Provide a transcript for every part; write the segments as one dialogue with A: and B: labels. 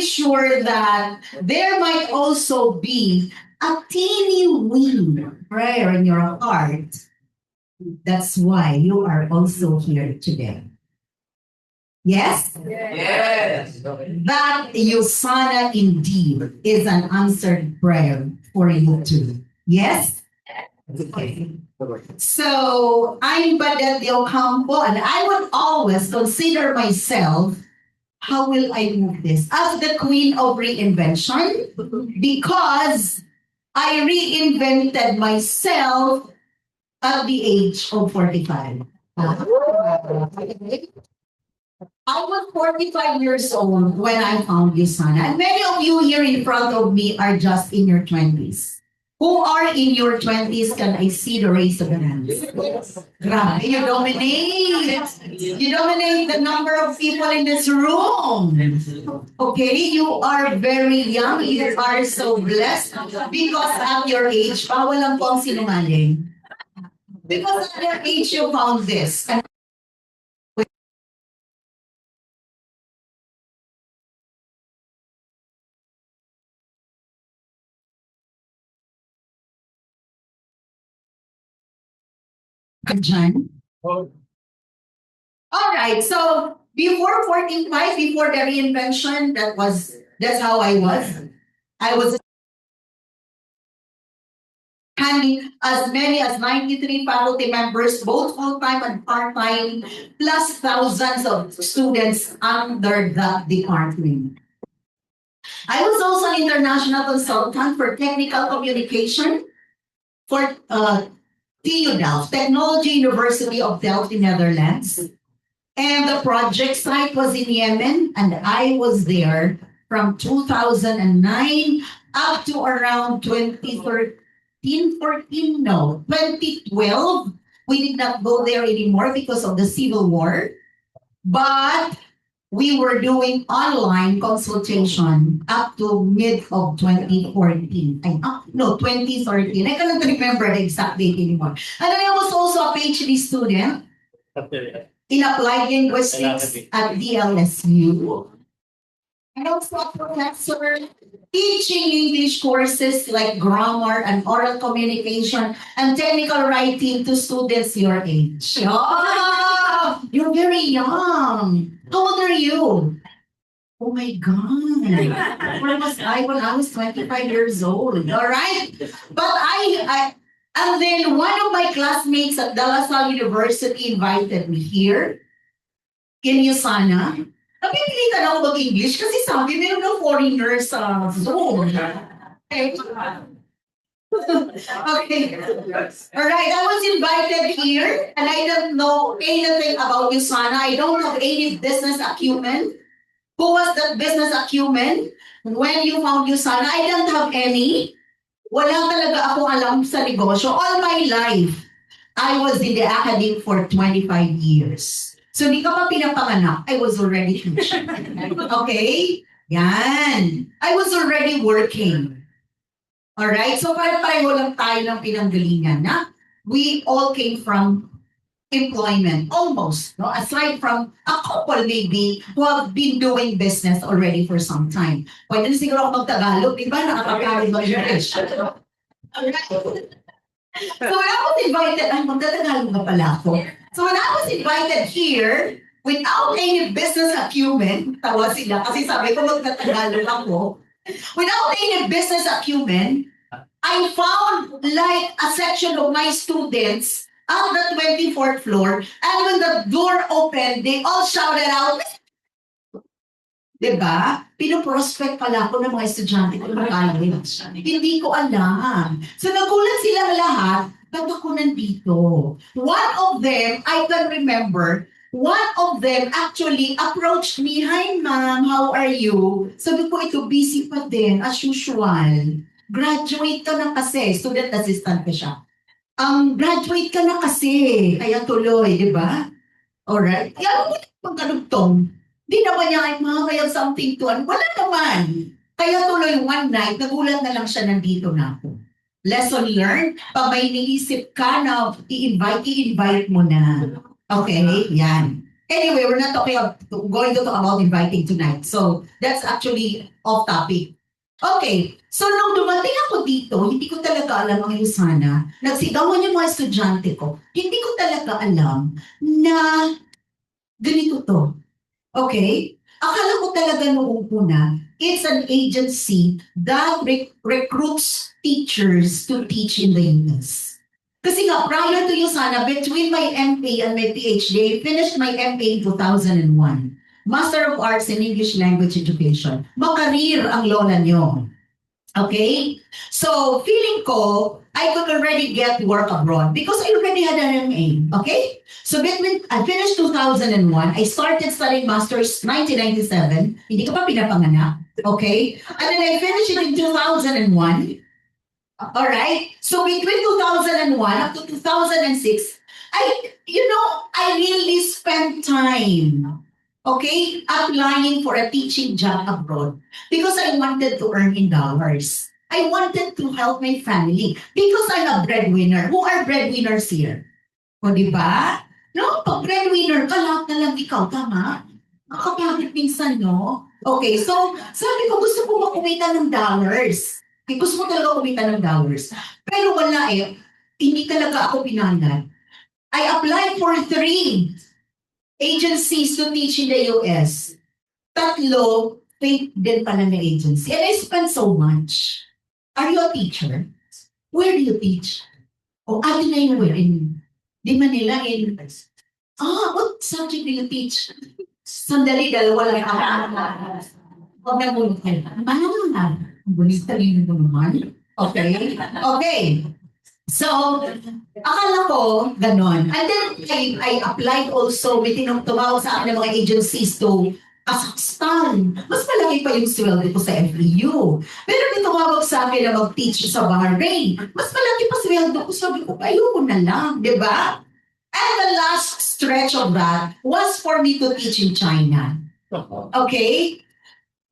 A: very sure that there might also be a teeny wee prayer in your heart. That's why you are also here today. Yes?
B: Yes.
A: That Yusana indeed is an answered prayer for you too. Yes? Okay. So I'm Badet de Ocampo, and I would always consider myself, how will I move this? As the queen of reinvention, because I reinvented myself at the age of 45. I was 45 years old when I found Yusana. And many of you here in front of me are just in your 20s. Who are in your 20s? Can I see the raise of the hands? Grabe, you dominate. You dominate the number of people in this room. Okay, you are very young. You are so blessed. Because at your age, bawal lang po ang sinungaling. Because at your age, you found this. Dyan. All right. So before 45, before the reinvention, that's how I was. I was handling as many as 93 faculty members, both full-time and part-time, plus thousands of students under the department. I was also an international consultant for technical communication for TU Delft, Technology University of Delft in Netherlands. And the project site was in Yemen, and I was there from 2009 up to around 2012. We did not go there anymore because of the civil war. But we were doing online consultation up to mid of 2014. 2013. I cannot remember the exact date anymore. And then I was also a PhD student in applied linguistics at DLSU. And also a professor teaching English courses like grammar and oral communication and technical writing to students your age. Oh, you're very young. How old are you? Oh my God. Where was I when I was 25 years old? All right. But and then one of my classmates at De La Salle University invited me here in Yusana. Napipilitan ako mag-English kasi sabi meron ng foreigner sa Zoom. Okay. Okay. All right. I was invited here and I don't know anything about Yusana. I don't have any business acumen. Who was that business acumen when you found Yusana? I don't have any. Wala talaga akong alam sa negosyo. All my life, I was in the academy for 25 years. So hindi ka pa pinapanganak, I was already teaching. Okay? Yan. I was already working. Alright? So pareho lang tayo ng pinanggalingan na we all came from employment, almost. No? Aside from a couple maybe who have been doing business already for some time. Pwede na siguro ako mag-Tagalog, di ba? Nakakagaling mag-English. Alright? So when I was invited, ay magtatagalog na pala ako. So when I was invited here, without any business acumen, tawa sila kasi sabi ko magtatagalog ako, without any business acumen, I found like a section of my students at the 24th floor, and when the door opened, they all shouted out, diba? Pinoprospect pala ako ng mga estudyante ko ng college. Hindi ko alam. So nagulat silang lahat, ba't ako nandito? One of them, I can remember, one of them actually approached me, "Hi ma'am, how are you?" Sabi ko, ito busy pa din, as usual. Graduate ka na kasi, student assistant ka siya. Graduate ka na kasi, kaya tuloy, di ba? Alright? Kaya mo pagkalugtong. Di naman niya, ay mga kaya something to, wala naman. Kaya tuloy one night, nagulat na lang siya, nandito na ako. Lesson learned, pag may iniisip ka na i-invite mo na. Okay, yan. Anyway, we're not going to talk about inviting tonight. So that's actually off topic. Okay, so nung dumating ako dito, hindi ko talaga alam ang Lusana. Nagsigawan yung mga estudyante ko. Hindi ko talaga alam na ganito to. Okay? Akala ko talaga noong una, it's an agency that recruits teachers to teach in the US. Kasi nga, prior to Lusana, between my MA and my PhD, I finished my MA in 2001. Master of Arts in English Language Education. Makarir ang lola nyo. Okay? So, feeling ko, I could already get work abroad because I already had an MA. Okay? So, between, I finished 2001. I started studying Masters 1997. Hindi ka pa pinapanganak. Okay? And then I finished it in 2001. Alright? So, between 2001 up to 2006, I really spent time, okay, applying for a teaching job abroad because I wanted to earn in dollars. I wanted to help my family because I'm a breadwinner. Who are breadwinners here? O, di ba? No, pag breadwinner ka, lahat na lang ikaw, tama? Nakapagod minsan, no? Okay, so sabi ko, gusto ko makumita ng dollars. Gusto mo talaga kumita ng dollars. Pero wala eh. Hindi talaga ako pinanad. I applied for 3 agencies to teach in the US. 3, fake din pala na agency. And I spent so much. Are you a teacher? Where do you teach? Oh, atin na yun, where? Di Manila, in... what subject do you teach? Sandali, dalawa lang ako. Huwag na muna kayo. Bonita rin ito naman. Okay? Okay. So, akala ko, ganon. And then, I applied also, may tumawag sa akin ng mga agencies to Kazakhstan. Mas malaki pa yung sweldo ko sa FEU. Pero may tumawag sa akin na mag-teach sa Bahrain. Mas malaki pa sweldo ko. Sabi ko, ayoko na lang, di ba? And the last stretch of that was for me to teach in China. Okay?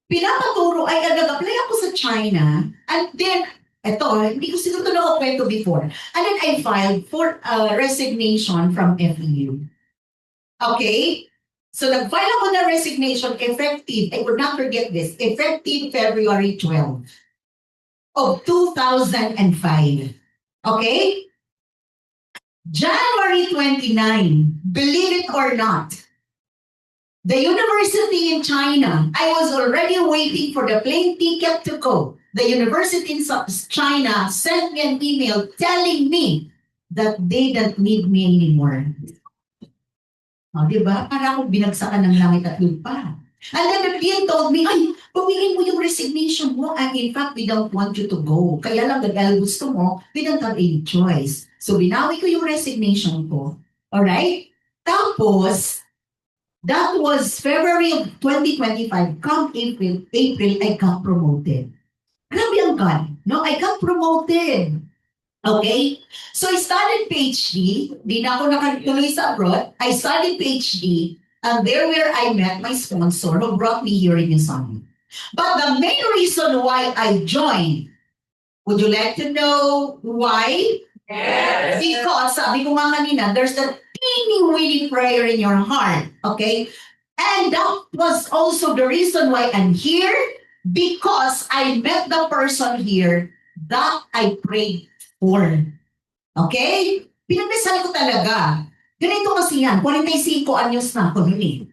A: Pinapaturo, ay nag-apply ako sa China, and then, hindi ko siguro na-kwento before, and then I filed for a resignation from FEU. Okay? So, nag-file ako na resignation effective, I would not forget this, effective February 12 of 2005. Okay? January 29, believe it or not, the university in China, I was already waiting for the plane ticket to go. The university in China sent me an email telling me that they don't need me anymore. O, diba? Para akong binagsakan ng langit at lupa. And then the PN told me, ay, pumingin mo yung resignation mo. And in fact, we don't want you to go. Kaya lang, dahil gusto mo, we don't have any choice. So, binawi ko yung resignation ko. Alright? Tapos, that was February of 2025. Come April, I got promoted. Grabe ang God. No, I got promoted. Okay? So I studied PhD. Di na ako nakatuloy sa abroad. I studied PhD. And there where I met my sponsor who brought me here in Usana. But the main reason why I joined, would you like to know why? Yes. Because, sabi ko nga kanina, there's that teeny weeny prayer in your heart, okay? And that was also the reason why I'm here, because I met the person here that I prayed for. Okay? Pinagdasal ko talaga. Ganito kasi yan, 45 anyos na ako nun eh.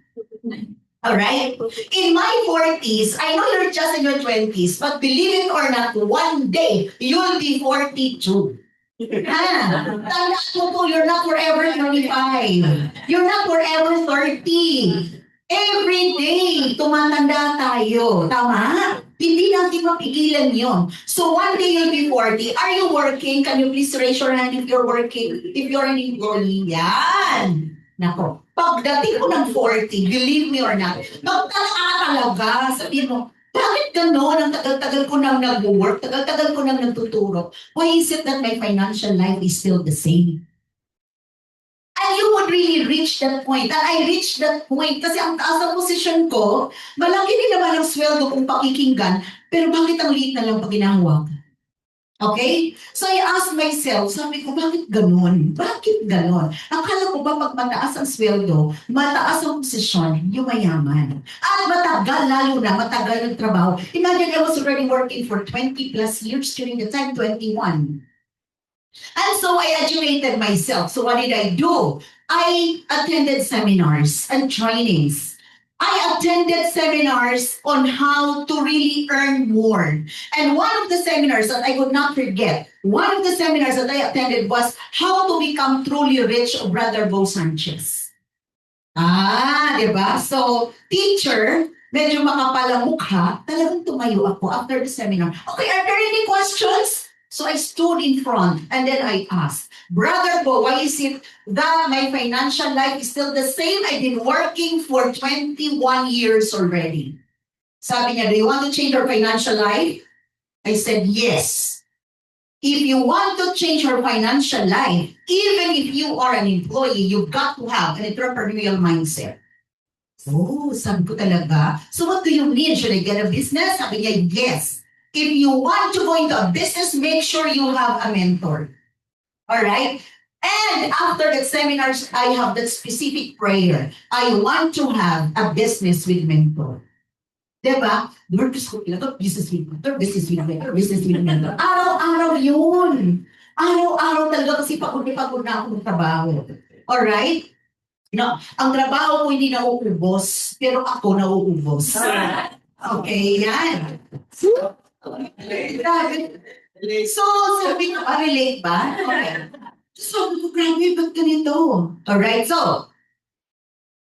A: Alright? In my 40s, I know you're just in your 20s, but believe it or not, one day, you'll be 42. Tandaan mo po, you're not forever 25. You're not forever 30. Every day, tumatanda tayo. Tama? Hindi natin mapigilan yon. So one day you'll be 40. Are you working? Can you please raise your hand if you're working? If you're an employee, yan. Nako. Pagdating ko ng 40, believe me or not, magtataka talaga. Sabihin mo, bakit gano'n? Ang tagal-tagal ko nang nag-work, tagal-tagal ko nang nagtuturo. Why is it that my financial life is still the same? And you would really reach that point. And I reached that point kasi ang taas ng posisyon ko, malaki din naman ang sweldo kung pakikinggan, pero bakit ang liit na lang pag ginahawak? Okay? So I asked myself, sabi ko, bakit ganun? Bakit ganun? Akala ko ba pag mataas ang sweldo, mataas ang posisyon, yung mayaman. At matagal, lalo na, matagal yung trabaho. Imagine I was already working for 20 plus years during the time, 21. And so I educated myself. So what did I do? I attended seminars and trainings. I attended seminars on how to really earn more. And one of the seminars that I would not forget, one of the seminars that I attended was How to Become Truly Rich of Brother Bo Sanchez. Di ba? So, teacher, medyo makapal ang mukha, talagang tumayo ako after the seminar. Okay, are there any questions? So I stood in front and then I asked, Brother Bo, why is it that my financial life is still the same? I've been working for 21 years already. Sabi niya, do you want to change your financial life? I said, yes. If you want to change your financial life, even if you are an employee, you've got to have an entrepreneurial mindset. Oh, sabi ko talaga. So what do you need? Should I get a business? Sabi niya, yes. If you want to go into a business, make sure you have a mentor. All right? And after that seminars, I have that specific prayer. I want to have a business with mentor. Diba? Lord, gusto ko ito, business with mentor, business with mentor, business with mentor. Araw-araw yun. Araw-araw talaga kasi pagod na ako ng trabaho. All right? No, ang trabaho ko hindi nauubos, pero ako nauubos. Okay, yan. Grabe. So, sabi ko, relate ba? Okay. So, grabe, ba't ganito? Alright, so,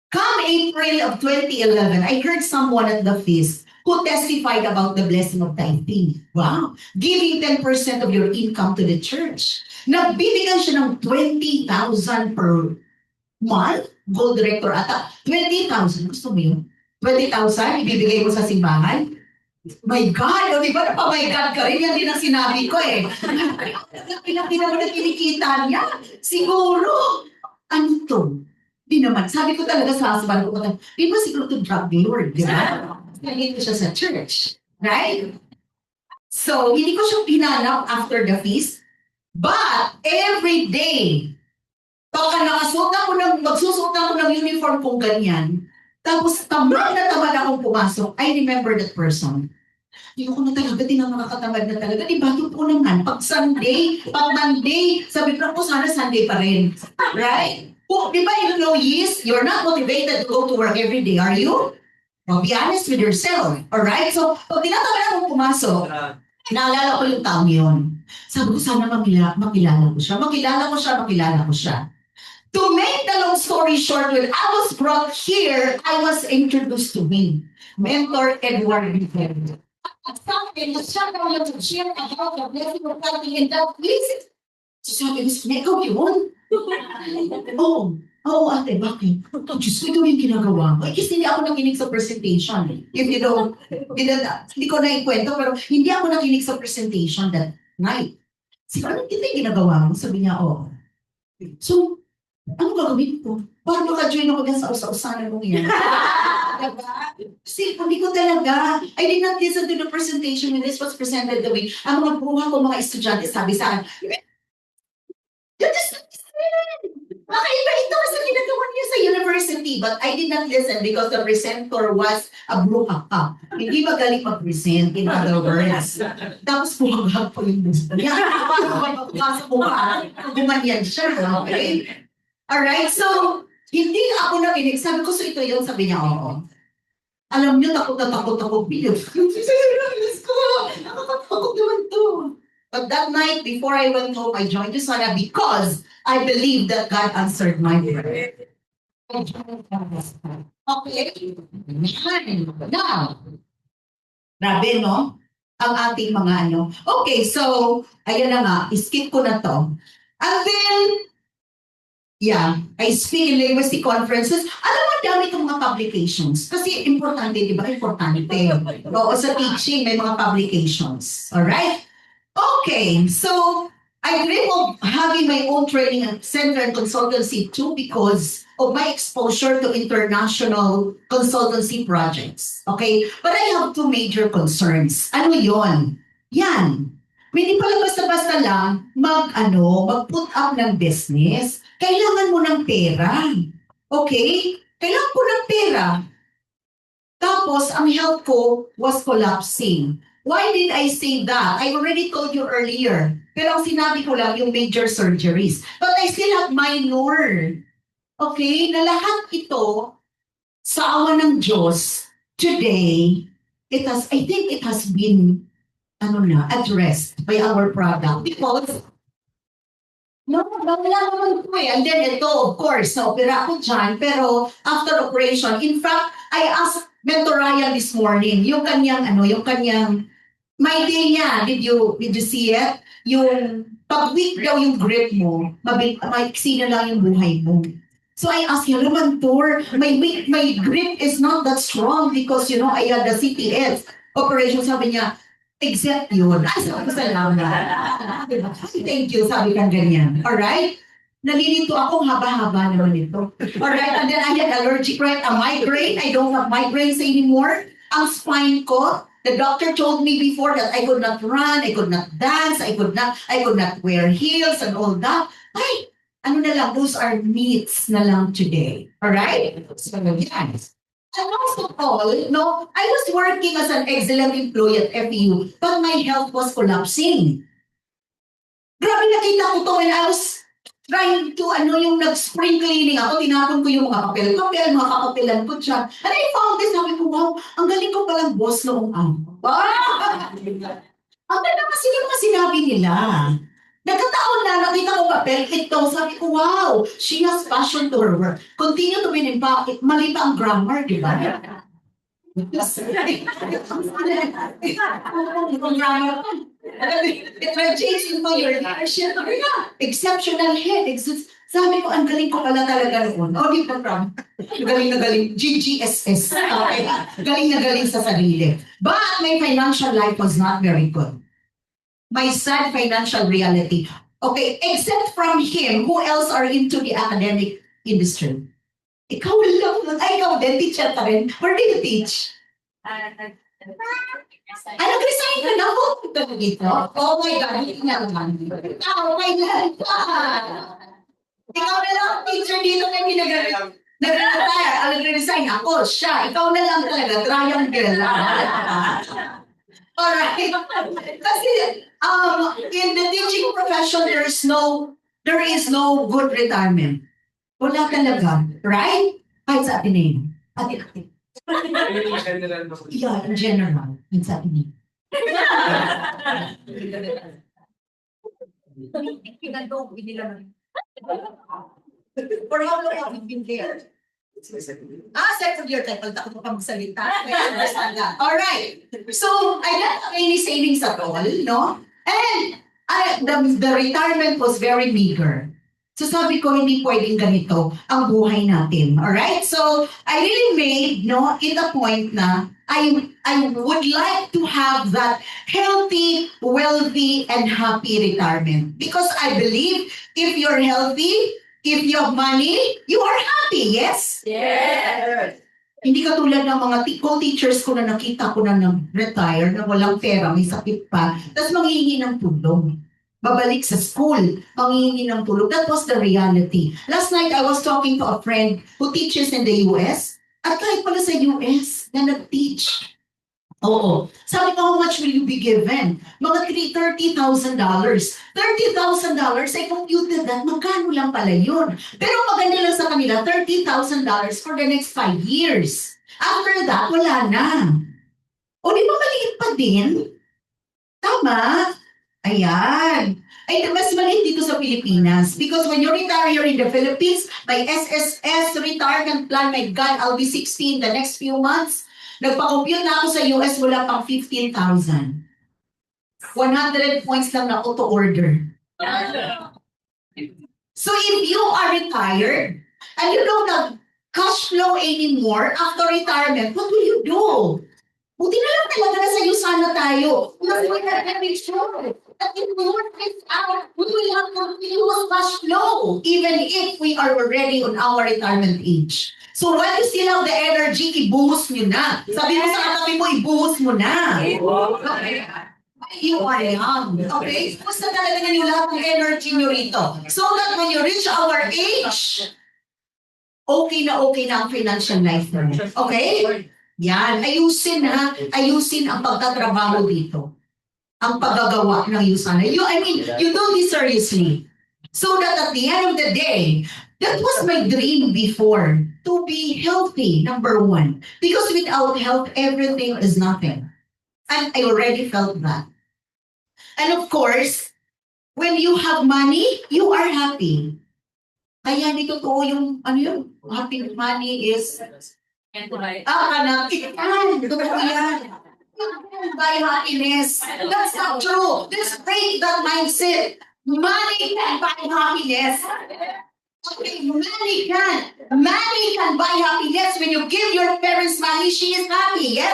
A: come April of 2011, I heard someone at the feast who testified about the blessing of tithing. Wow. Giving 10% of your income to the church. Nagbibigyan siya ng 20,000 per month. Gold director ata. 20,000. Gusto mo yun? 20,000, ibibigay mo sa simbahan? My God, o diba na my God ka rin? Yan din ang sinabi ko eh. Ilang naman na kinikita niya. Siguro, ano to? Di naman. Sabi ko talaga sa husband ko, di ba siguro to drug lord, di ba? Naging ko siya sa church. Right? So, hindi ko siya pinanap after the feast. But, every day, pagka magsusuot ako ng uniform kong ganyan, tapos tamad akong pumasok, I remember that person. Hindi ko na talaga, di na makakatamad na talaga. Di ba, yun po naman, pag Sunday, pag Monday, sabi ko sana Sunday pa rin. Right? Oh, di ba, employees, you're not motivated to go to work every day, are you? Well, be honest with yourself. Alright? So, pag tinatamad akong pumasok, naalala ko yung taong yun. Sabi ko, sana makilala ko siya. To make the long story short, when I was brought here, I was introduced to him. Mentor Edward Rivera. At sabi, siya daw yung share about the blessing of tithing in that place. So sabi ko, ikaw yun? Oo, ate, bakit? Diyos ko, ito yung ginagawa ko. Kasi hindi ako nakinig sa presentation. If you don't, hindi ko na ikwento, pero hindi ako nakinig sa presentation that night. Siguro, ito yung ginagawa mo. Sabi niya, oo. So, ano gagawin ko? Paano maka-join ako dyan sa usa-usanan mo yan? Diba? Kasi hindi ko talaga, I did not listen to the presentation when this was presented the way. Ang mga buha ko, mga estudyante, sabi sa akin, you just makaiba-ito kasi ginagawa niya sa university. But I did not listen because the presenter was a bruha. Hindi magaling mag-present, in other words. Tapos buhagag po yung gusto niya. Sa buha, gumanyan siya. Okay? Alright, so, hindi ako nakinig. Sabi ko, so ito yun, sabi niya, oo. Alam niyo, takot ako. Nakakatakot naman to. But that night, before I went home, I joined the Sana because I believe that God answered my prayer. Okay? Now, grabe, no? Ang ating mga ano. Okay, so, ayan na nga, skip ko na to. And then, yeah, I speak in linguistic conferences. Alam mo, dami itong mga publications. Kasi importante, di ba? Importante. Oo, sa teaching, may mga publications. Alright? Okay, so I dream of having my own training center and consultancy too because of my exposure to international consultancy projects. Okay? But I have two major concerns. Ano yon? Yan.
B: Hindi pala basta-basta lang mag-put up ng business. Kailangan mo ng pera. Okay? Kailangan ko ng pera. Tapos, ang health ko was collapsing. Why did I say that? I already told you earlier. Pero ang sinabi ko lang yung major surgeries. But I still have minor. Okay? Na lahat ito, sa awa ng Diyos, today, I think it has been, addressed by our product. Because, wala naman po eh. And then ito, of course, na-opera ko dyan. Pero, after operation, in fact, I asked Mentor Ryan this morning, yung kanyang, my day niya, did you see it? Yung, pag weak daw yung grip mo, maiksi na lang yung buhay mo. So I asked him, Mentor, my grip is not that strong because, I had the CTS operation. Sabi niya, except yun. Ay, sabi ko, salamat. Thank you, sabi kang ganyan. Alright? Nalilito ako, haba-haba naman ito. Alright, and then I had allergic, right? A migraine. I don't have migraines anymore. Ang spine ko, the doctor told me before that I could not run, I could not dance, I could not wear heels and all that. Ay, those are myths na lang today. Alright? So, yes. And also all, I was working as an excellent employee at FEU, but my health was collapsing. Grabe, nakita ko to when I was trying to, yung nag-spring cleaning ako, tinapon ko yung mga mga kapapilan ko dyan. And I found this, sabi ko, wow, ang galing ko palang boss noong ang ganda kasi yung mga sinabi nila. Nagkataon na, nakita ko papel, ito, sabi ko, wow, she has passion to her work. Continue to be in impact, mali pa ang grammar, di ba? It-changing mo your leadership. Exceptional head. Sabi ko, ang galing ko pala talaga noon. Di ba, Pram? Galing na galing. GGSS. Okay. Galing na galing sa sarili. But my financial life was not very good. My sad financial reality. Okay, except from him, who else are into the academic industry? Ikaw lang. Ay, ikaw din. Teacher ka rin. Where do you teach? Nag-resign ka na po dito? Oh my God, hindi nga naman. Okay lang ka. Ikaw na lang, teacher dito na hindi nag-retire. Nag-resign ako, siya. Ikaw na lang talaga, triangle. Alright. Kasi, in the teaching profession, there is no good retirement. Wala talaga. Right? Kahit sa atin Ate. Yeah, in general. In sa atin For how long have you been there? Second year tayo. Pagda ko pa magsalita. Alright. So, I don't have any savings at all, no? And the retirement was very meager. So sabi ko, hindi pwedeng ganito ang buhay natin. Alright? So, I really made, it a point na I would like to have that healthy, wealthy, and happy retirement. Because I believe if you're healthy, if you have money, you are happy, yes?
C: Yes!
B: Hindi katulad ng mga co-teachers ko na nakita ko na nag-retire, na walang pera, may sakit pa, tapos manghihingi ng tulong. Babalik sa school, manghihingi ng tulong. That was the reality. Last night, I was talking to a friend who teaches in the US, at kahit pala sa US, na nag-teach. Oo. Sabi ko, how much will you be given? Mga $30,000. $30,000, I computed that, magkano lang pala yun. Pero maganda lang sa kanila, $30,000 for the next 5 years. After that, wala na. O di ba maliit pa din? Tama? Ayan. Ay, mas maliit dito sa Pilipinas. Because when you retire here in the Philippines, my SSS retirement plan, my God, I'll be 60 in the next few months. Nagpa-compute na ako sa US, wala pang 15,000. 100 points lang na auto-order. So if you are retired, and you don't have cash flow anymore after retirement, what will you do? Buti na lang talaga na sa sana tayo. Mas we have to make sure that if we work this out, we will have continuous cash flow, even if we are already on our retirement age. So while you still have the energy, ibuhos nyo na. Sabi mo sa katabi mo, ibuhos mo na. You are young. Okay? Basta talaga niyo lahat ng energy niyo rito. So that when you reach our age, okay na ang financial life mo. Okay? Yan. Ayusin ha. Ayusin ang pagtatrabaho dito. Ang paggagawa ng Usana. You do this seriously. So that at the end of the day, that was my dream before. To be healthy, number one. Because without health, everything is nothing. And I already felt that. And of course, when you have money, you are happy. Kaya hindi totoo yung, happy with money is, kanak, totoo yan. Buy happiness. That's not true. Just break that mindset. Money can buy happiness. Okay, money can buy happiness. When you give your parents money, she is happy, yes?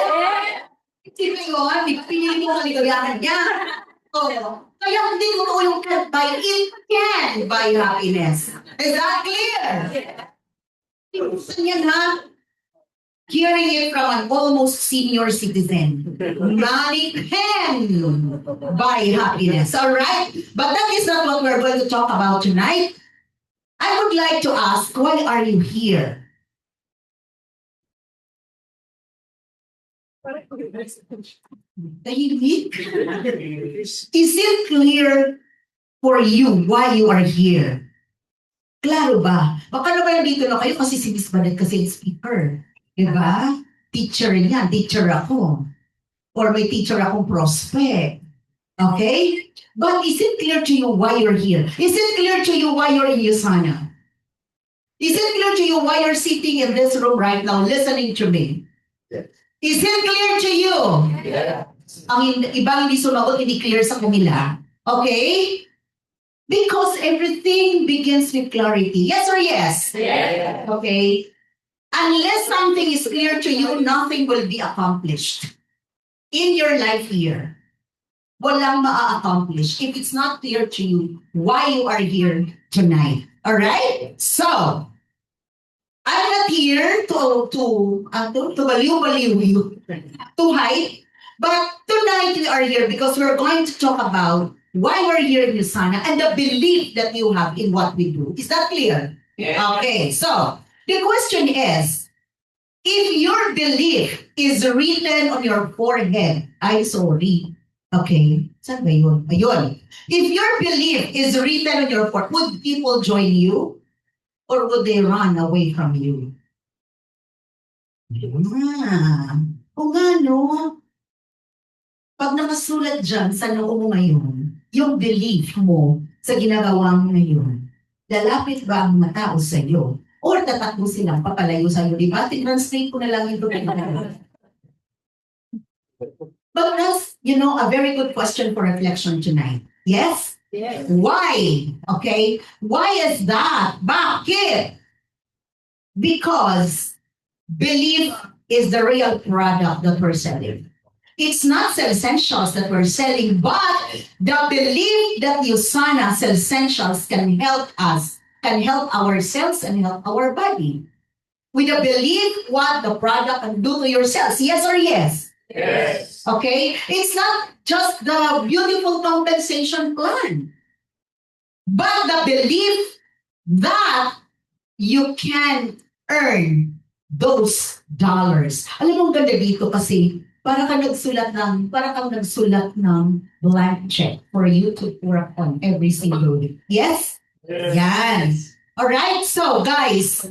B: Sino yun? Di ba pinili mo kaligayahan niya? Oh. Kaya hindi totoo yung can buy. It can buy happiness. Is that clear? Yan ha? Hearing it from an almost senior citizen. Money can buy happiness. All right? But that is not what we're going to talk about tonight. I would like to ask, why are you here? Tahimik? Is it clear for you why you are here? Klaro ba? Baka naman dito na kayo kasi si Miss Banet kasi speaker. Diba? Teacher niya, teacher ako. Or may teacher akong prospect. Okay? But is it clear to you why you're here? Is it clear to you why you're in Usana? Is it clear to you why you're sitting in this room right now listening to me?
C: Yes.
B: Is it clear to you?
C: Yeah.
B: Ang ibang hindi sumagot, hindi clear sa kanila. Okay? Because everything begins with clarity. Yes or yes?
C: Yeah.
B: Okay? Unless something is clear to you, nothing will be accomplished in your life here. Walang ma-accomplish if it's not clear to you why you are here tonight. All right? So, I'm not here to baliw-baliw you, to hype, but tonight we are here because we're going to talk about why we're here in Usana and the belief that you have in what we do. Is that clear?
C: Yeah.
B: Okay, so the question is, if your belief is written on your forehead, I'm sorry. Okay, saan ba yun? Ayun. If your belief is written on your forehead, would people join you? Or would they run away from you? O nga no? Pag nakasulat dyan sa noo mo ngayon, yung belief mo sa ginagawa mo ngayon, lalapit ba ang matao sa iyo? Or tatakbo silang papalayo sa iyo? Diba? Translate ko na lang ito. But that's, a very good question for reflection tonight. Yes?
C: Yes.
B: Why? Okay? Why is that? Bakit? Because belief is the real product that we're selling. It's not essentials that we're selling, but the belief that Usana essentials can help us, can help ourselves and help our body. With the belief what the product can do to yourselves. Yes or yes?
C: Yes.
B: Okay? It's not just the beautiful compensation plan, but the belief that you can earn those dollars. Alam mo, ang ganda dito kasi para kang nagsulat ng blank check for you to work on every single week. Yes? Yes. Alright, so guys,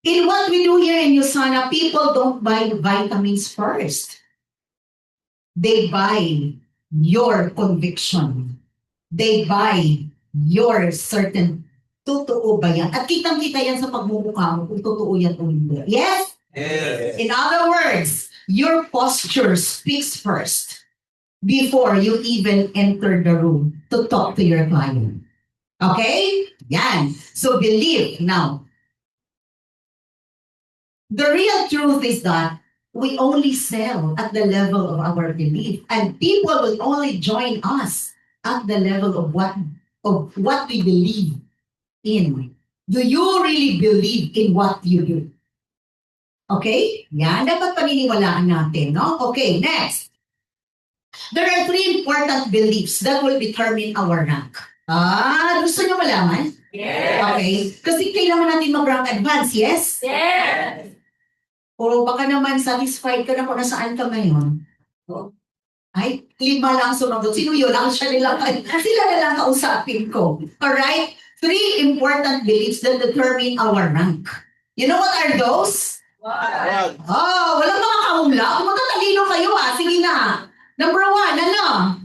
B: in what we do here in Usana, people don't buy vitamins first. They buy your conviction. They buy your certain totoo ba yan? At kitang-kita yan sa pagmumukha mo kung totoo yan o hindi. Yes?
C: Yes.
B: In other words, your posture speaks first before you even enter the room to talk to your client. Okay? Yan. So believe. Now, the real truth is that we only sell at the level of our belief, and people will only join us at the level of what we believe in. Do you really believe in what you do? Okay? Yan, dapat paniniwalaan natin, no? Okay, next. There are three important beliefs that will determine our rank. Gusto nyo malaman? Okay. Kasi kailangan natin mag-rank advance, yes? O baka naman satisfied ka na kung nasaan ka ngayon. Ay, 5 lang sumagot. Sino yun? Sila na lang kausapin ko. Alright? 3 important beliefs that determine our rank. You know what are those? Walang mga kaumla. Kung matatalino kayo sige na. Number 1, ano?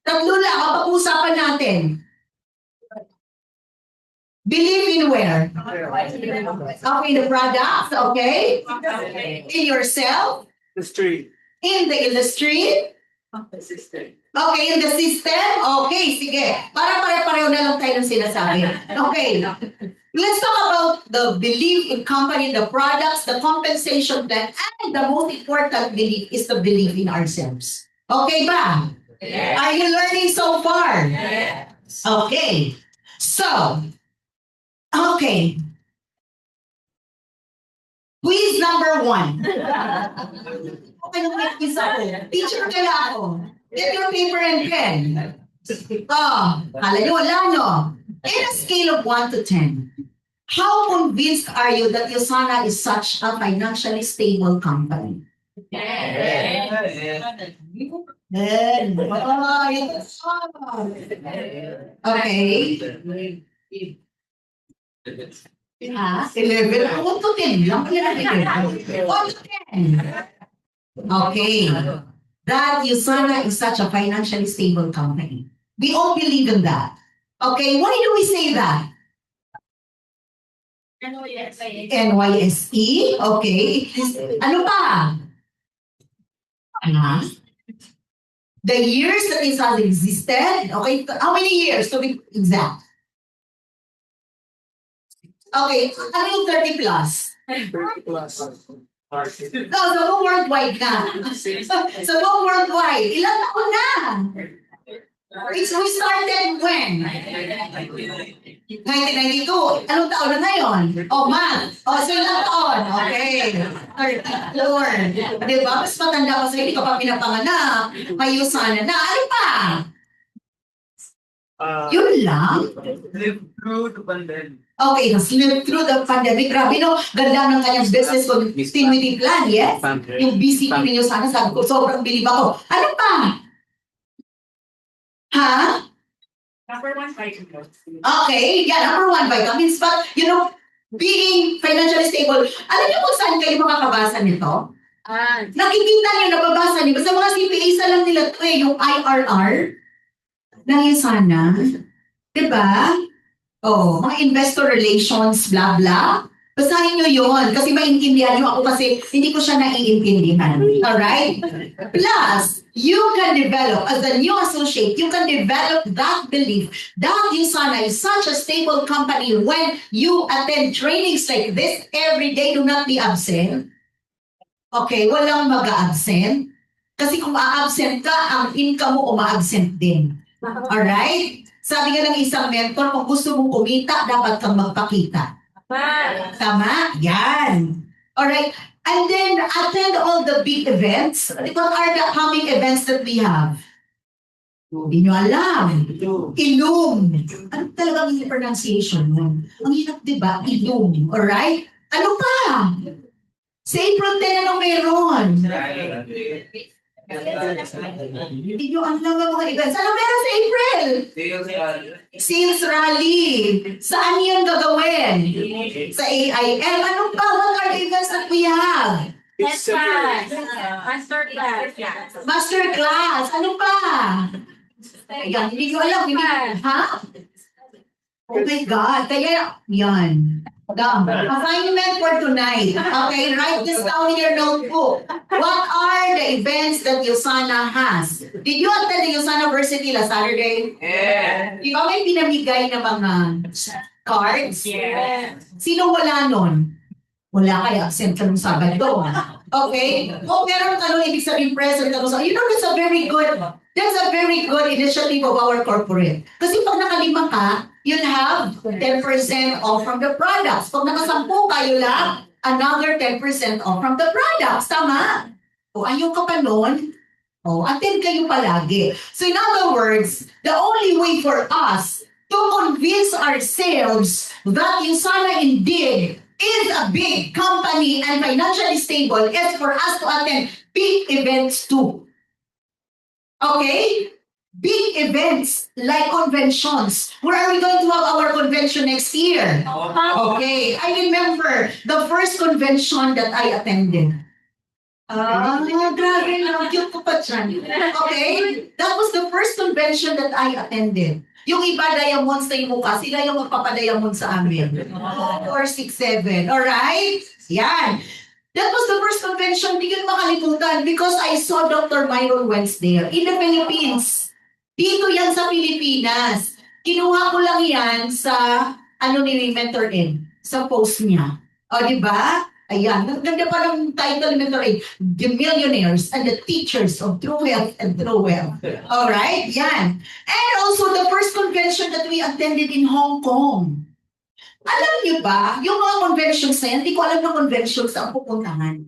B: 3 lang, kapag-usapan natin. Believe in where? Okay, the products, okay? In yourself?
C: The street.
B: In the industry? Okay, in the system? Okay, sige. Para pare-pareho na lang tayo ng sinasabi. Okay. Let's talk about the belief in company, the products, the compensation plan, and the most important belief is the belief in ourselves. Okay ba? Are you learning so far? Okay. So, okay. Quiz number 1. Okay, may quiz ako. Teacher kaya ako. Get your paper and pen. Kala nyo, wala no? In a scale of 1 to 10, how convinced are you that Yosana is such a financially stable company? 10. Okay. 11. 1 to 10 lang. 1 to 10. Okay. That Yosana is such a financially stable company. We all believe in that. Okay, why do we say that? NYSE. Okay. Ano pa? The years that it has existed. Okay, how many years to be exact? Okay, ano yung 30 plus?
C: 30 plus.
B: No, so worldwide na. So worldwide. Ilang taon na? We started when? 1992. Anong taon na ngayon? Month. So ilang taon? Okay. 30. Lord. Diba? Mas matanda pa sa'yo, hindi ka pa pinapanganak. May Yosana na. Ano pa? Yun lang?
C: Live through the pandemic.
B: Okay, live through the pandemic. Grabe, no? Ganda ng kanyang business continuity plan, yes? Yung BCP ninyo sana, sabi ko, sobrang bilib ako. Ano pa? Ha?
C: Number 1 vitamins.
B: Okay, yeah, number 1 vitamins. But, being financially stable, alam niyo kung saan kayo makakabasa nito? Nakikita niyo, nababasa niyo. Sa mga CPA, isa lang nila ito yung IRR ng Yosana. Diba? Mga investor relations, blah, blah. Basahin nyo yun kasi maintindihan nyo ako kasi hindi ko siya naiintindihan. Alright? Plus, you can develop, as a new associate, you can develop that belief that Yosana is such a stable company when you attend trainings like this every day, do not be absent. Okay, walang mag-a-absent. Kasi kung a-absent ka, ang income mo uma-absent din. Alright? Sabi nga ng isang mentor, kung gusto mong kumita, dapat kang magpakita. Tama? Yan. Alright. And then, attend all the big events. What are the coming events that we have? Hindi nyo alam. Ilum. Ano talagang yung pronunciation nun? Ang hirap, di ba? Ilum. Alright? Ano pa? Sa April 10, anong meron? Hindi nyo alam ang mga events. Ano meron sa April? Sales rally. Saan yan gagawin? Sa AIM. Ano pa? What are the events that we have? Master class. Ano pa? Ayan, hindi nyo alam. Ha? Oh my God. Kaya, yan. Assignment for tonight. Okay, write this down in your notebook. What are the events that Yosana has? Did you attend the Yosana University last Saturday?
C: Yeah.
B: Di ba may pinamigay na mga cards?
C: Yeah.
B: Sino wala nun? Wala kaya absent ka nung Sabado. Okay? Kung meron ka nun, ibig sabihin present ka nung Sabado. That's a very good initiative of our corporate. Kasi pag nakalima ka, you'll have 10% off from the products. Pag nakasampu ka, you'll have another 10% off from the products. Tama? O ayaw ka pa nun, Oh, attend kayo palagi. So in other words, the only way for us to convince ourselves that Usana indeed is a big company and financially stable is for us to attend big events too. Okay? Big events like conventions. Where are we going to have our convention next year? Okay, I remember the first convention that I attended. Grabe lang, cute ko pa dyan. Okay? That was the first convention that I attended. Yung iba diamonds na yung mukha, sila yung magpapadiamond sa amin. 4, 6, 7. Alright? Yan. That was the first convention, hindi ko makalimutan because I saw Dr. Myron Wentz there in the Philippines. Dito yan sa Pilipinas. Kinuha ko lang yan sa, ni Mentor Ed, sa post niya. O, di ba? Ayan, ganda pa ng title ni Mentor Ed, The Millionaires and the Teachers of True Wealth and True Wealth. Alright, yan. And also the first convention that we attended in Hong Kong. Alam niyo ba, yung mga conventions na yan, hindi ko alam na conventions ang pupuntahan.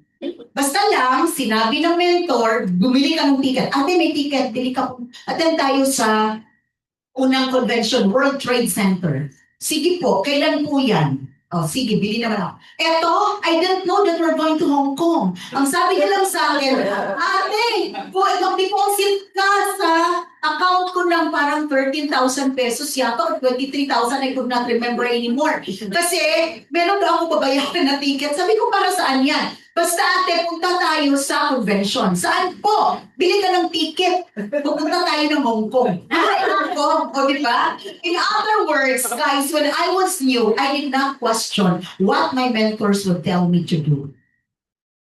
B: Basta lang, sinabi ng mentor, bumili ka ng ticket. Ate, may ticket, bili ka. Attend tayo sa unang convention, World Trade Center. Sige po, kailan po yan? O, sige, bili naman ako. Eto, I didn't know that we're going to Hong Kong. Ang sabi niya lang sa akin, ate, mag-deposit ka sa account ko ng parang 13,000 pesos yata or 23,000, I could not remember anymore. Kasi, meron daw ako babayaran na ticket. Sabi ko, para saan yan? Basta ate, punta tayo sa convention. Saan po? Bili ka ng ticket. Pupunta tayo ng Hong Kong. Hong Kong, o diba? In other words, guys, when I was new, I did not question what my mentors would tell me to do.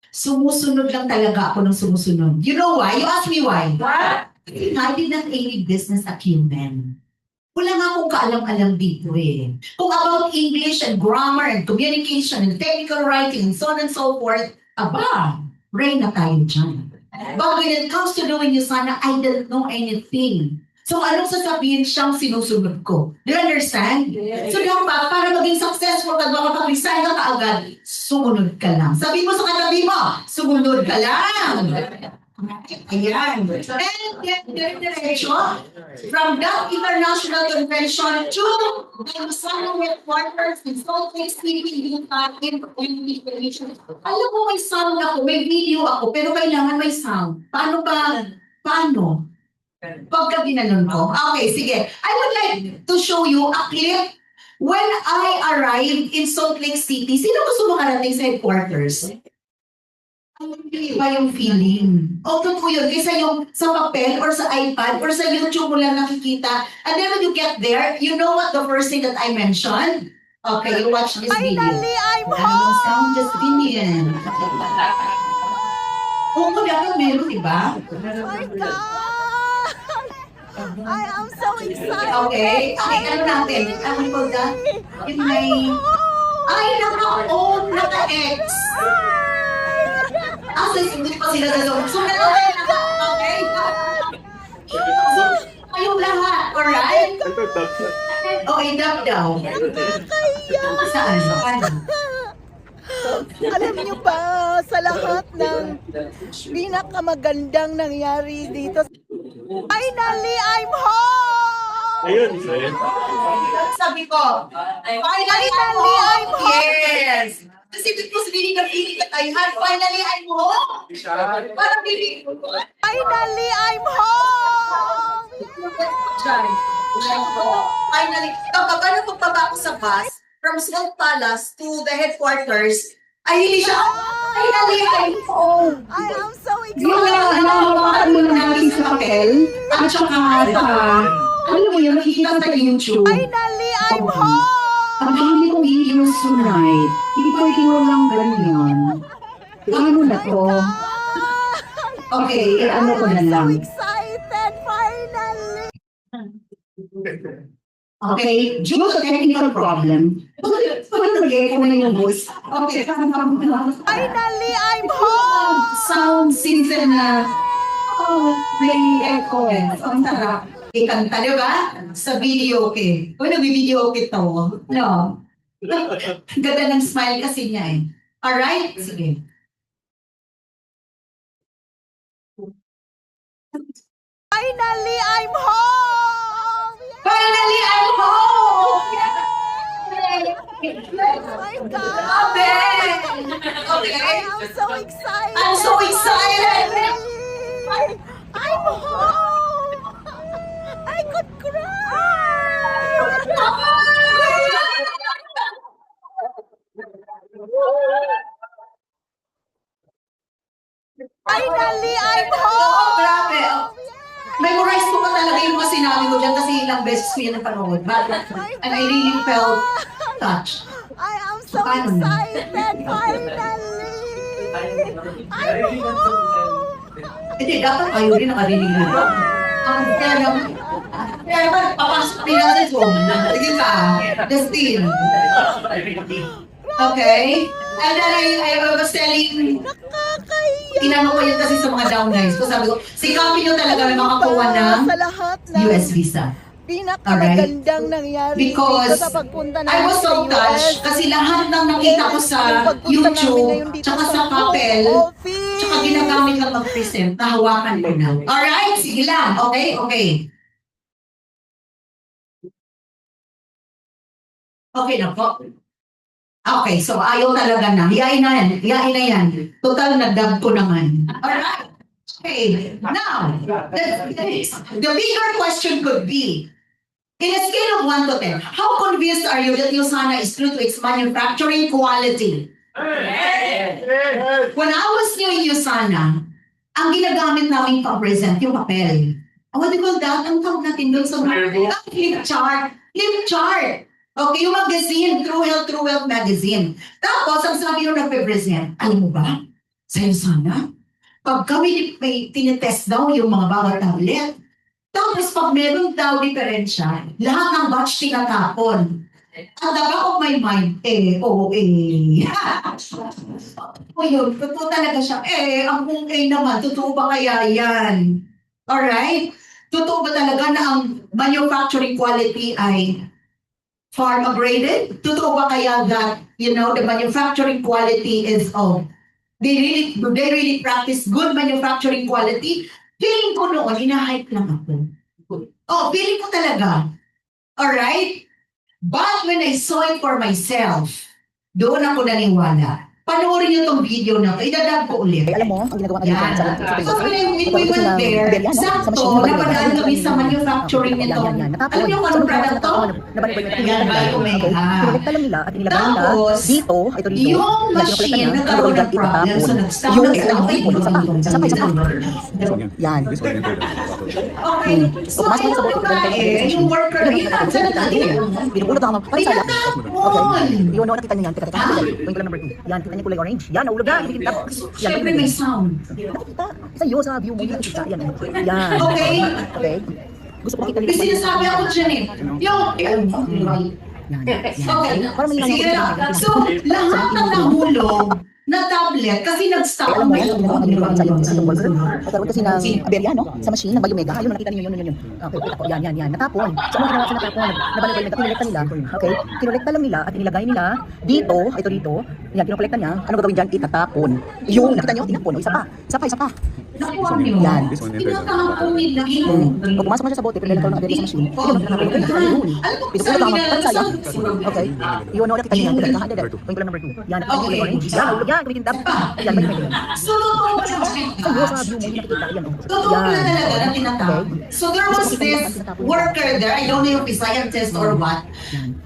B: Sumusunod lang talaga ako ng sumusunod. You know why? You ask me why. What? I did not any business acumen. Wala nga akong kaalam-alam dito eh. Kung about English and grammar and communication and technical writing and so on and so forth, aba, rain na tayo dyan. But when it comes to doing Usana, I didn't know anything. So anong sasabihin siyang sinusunod ko? Do you understand?
A: Yes.
B: So dapat, para maging successful at makapag-resign ka kaagad, sumunod ka lang. Sabi mo sa katabi mo, sumunod ka lang. Ayan. And get diretso from that international convention to the Usana headquarters in Salt Lake City, Utah, in information. Alam mo, may sound ako, may video ako, pero kailangan may sound. Paano ba? Paano? Pagka ginanon ko. Okay, sige. I would like to show you a clip when I arrived in Salt Lake City. Sino gusto makarating sa headquarters? Iba yung feeling. O, totoo yun. Kaysa yung sa papel or sa iPad or sa YouTube mo lang nakikita. And then when you get there, you know what the first thing that I mentioned? Okay, you watch this video.
D: Finally, I'm
B: Wala namang sound,
D: home!
B: just opinion. Oo, dapat meron, diba?
D: My God! I am so excited!
B: Okay, ano natin? Ano ko da? Yung may... Ay, naka-on, naka-X. Hindi pa sila sa Zoom. So, okay. Kayong lahat, alright? Okay, dab daw. Saan? Paano?
D: Alam niyo ba, sa lahat ng pinakamagandang nangyari dito, finally, I'm home!
E: Ayun.
B: Sabi ko, finally, I'm home! Yes! Kasi because really the feeling that I had, finally, I'm home! Parang bibig ko.
D: Finally, I'm home!
B: Finally, kapag ano pagbaba ko sa bus, from Salt Palace to the headquarters, ay hindi siya, finally, I'm home!
D: I am so
A: Yung
D: excited!
A: nahawakan mo natin sa papel, at saka sa, ano mo yun, nakikita sa YouTube.
D: Finally, I'm home!
A: Ang hindi kong i-use tonight, hindi pwedeng walang ganyan. Ano na to? Okay, ano ko na
D: I'm so
A: lang.
D: excited! Finally!
A: Okay, due to technical problem, pag-forget ko na yung voice. Okay,
D: Finally, I'm home!
A: sound season na may echo eh. Ang sarap.
B: Ikanta, di ba? Sa video, okay. Kung nag-video okay to, no? Ganda ng smile kasi niya eh. Alright? Sige.
D: Finally, I'm home!
B: Finally, I'm home!
D: Oh my God!
B: Okay.
D: I am so excited!
B: I'm so excited!
D: Finally! I'm home! I could cry! Finally, I'm home!
B: Grabe. Memorize ko pa talaga yung mga sinabi ko dyan kasi ilang beses ko yun napanood. And I really felt touched.
D: I am so
B: Paano na?
D: excited! Finally! I'm home!
B: Hindi, dapat kayo rin nakarinig nito. Kaya naman, papasok din natin po. Sige ka, Destine. Okay? And then I was telling,
D: Nakakahiya!
B: tinanong ko yun kasi sa mga downlines ko. Sabi ko, sikapin nyo talaga na makakuha ng
D: Sa lahat ng
B: US visa.
D: pinakamagandang nangyari
B: Because
D: dito sa pagpunta
B: I
D: namin
B: was
D: sa
B: so
D: US.
B: touched kasi lahat ng nakita ko sa
D: Yung pagpunta namin
B: YouTube,
D: ngayon dito
B: tsaka sa
D: home
B: papel,
D: office.
B: tsaka ginagamit lang mag-present, nahawakan ko na. Alright, sige lang. Okay, okay. Okay na po. Okay, so ayaw talaga na. Hiyain na yan. Hiyain na yan. Total, nag-dub ko naman. Alright. Okay, now, the bigger question could be, in a scale of 1 to 10, how convinced are you that Yusana is true to its manufacturing quality? When I was new in Yusana, ang ginagamit namin pang-present, yung papel. What do you call that? Ang tawag natin doon sa flip chart. Flip chart. Okay, yung magazine, True Health Magazine. Tapos, ang sabi nung nagpe-present, alam mo ba, sa Yusana, pag kami may tinetest daw yung mga bawat tablet, tapos pag meron daw diferensya, lahat ng batch tinatapon. At the back of my mind, o yun, totoo talaga siya. Ang kung naman, totoo ba kaya yan? Alright? Totoo ba talaga na ang manufacturing quality ay pharma graded? Totoo ba kaya that, the manufacturing quality is they really practice good manufacturing quality? Feeling ko noon, ina-hype lang ako. Feeling ko talaga. Alright? But when I saw it for myself, doon ako naniwala. Panoorin niyo tong video na ito. Idadab ko ulit.
E: Alam mo, ang ginagawa
B: Yan.
E: natin
B: So when we went there, sakto, napadaan kami sa manufacturing nito. Alam niyo kung anong product to? Yan, Bio-Omega.
E: Kinolekta lang nila at inilagay nila
B: Tapos,
E: dito, ito dito.
B: yung machine nagkaroon ng problem. So nag-stop na
E: Yan.
B: Okay. So ayun yung worker, ilan sa natin?
E: Binubulot ako. Parang saya.
B: Tinatapon.
E: Yun, nakita niyo yan. Teka. Point ko lang number 2. Yan, kita niyo kulay orange. Yan, nahulog na. Kinikita.
B: Siyempre may sound.
E: Nakikita. Isa yun sa view mo. Nakikita. Yan. Yan.
B: Okay?
E: Okay. Gusto ko makita
B: May sinasabi ako dyan eh. Yung,
E: Yan.
B: okay.
E: Parang may
B: Sige, so lahat ng nahulog na tablet kasi nag-stop
E: Alam mo,
B: ang
E: yung ginagawa sa yung worker. Nagkaroon kasi ng aberya, no? Sa machine, ng Bio-Omega. Ayun, nakita niyo yun. Okay, kita ko. Yan. Natapon. So, ano ginawa sa natapon? Nabalibal, kinolekta nila. Okay? Kinolekta lang nila at inilagay nila dito. Ito dito. Yan, kinokolekta niya. Ano gagawin dyan? Itatapon. Yung, nakita niyo? Tinapon. Isa pa.
B: nakuha niyo.
E: Yan.
B: Tinatapon nila
E: Pag pumasok mo siya sa bote, pero nagkaroon ng aberya sa machine. Yun, nakapulot ka. Yun.
B: Alam mo,
E: Pinupulot ako.
B: sabi nila
E: Pansaya.
B: sa-
E: Okay. Yun, nakita niyo. Point ko lang number 2. Yan, nakita niyo. Orange. Yan, nahulog yan. Kumikintap. Yan, may.
B: So, totoo ba
E: Sa iyo, sa view mo, hindi nakikita. Yan.
B: totoo ba na talaga na tinatapon? So, there was this worker there, I don't know if it's scientist or what,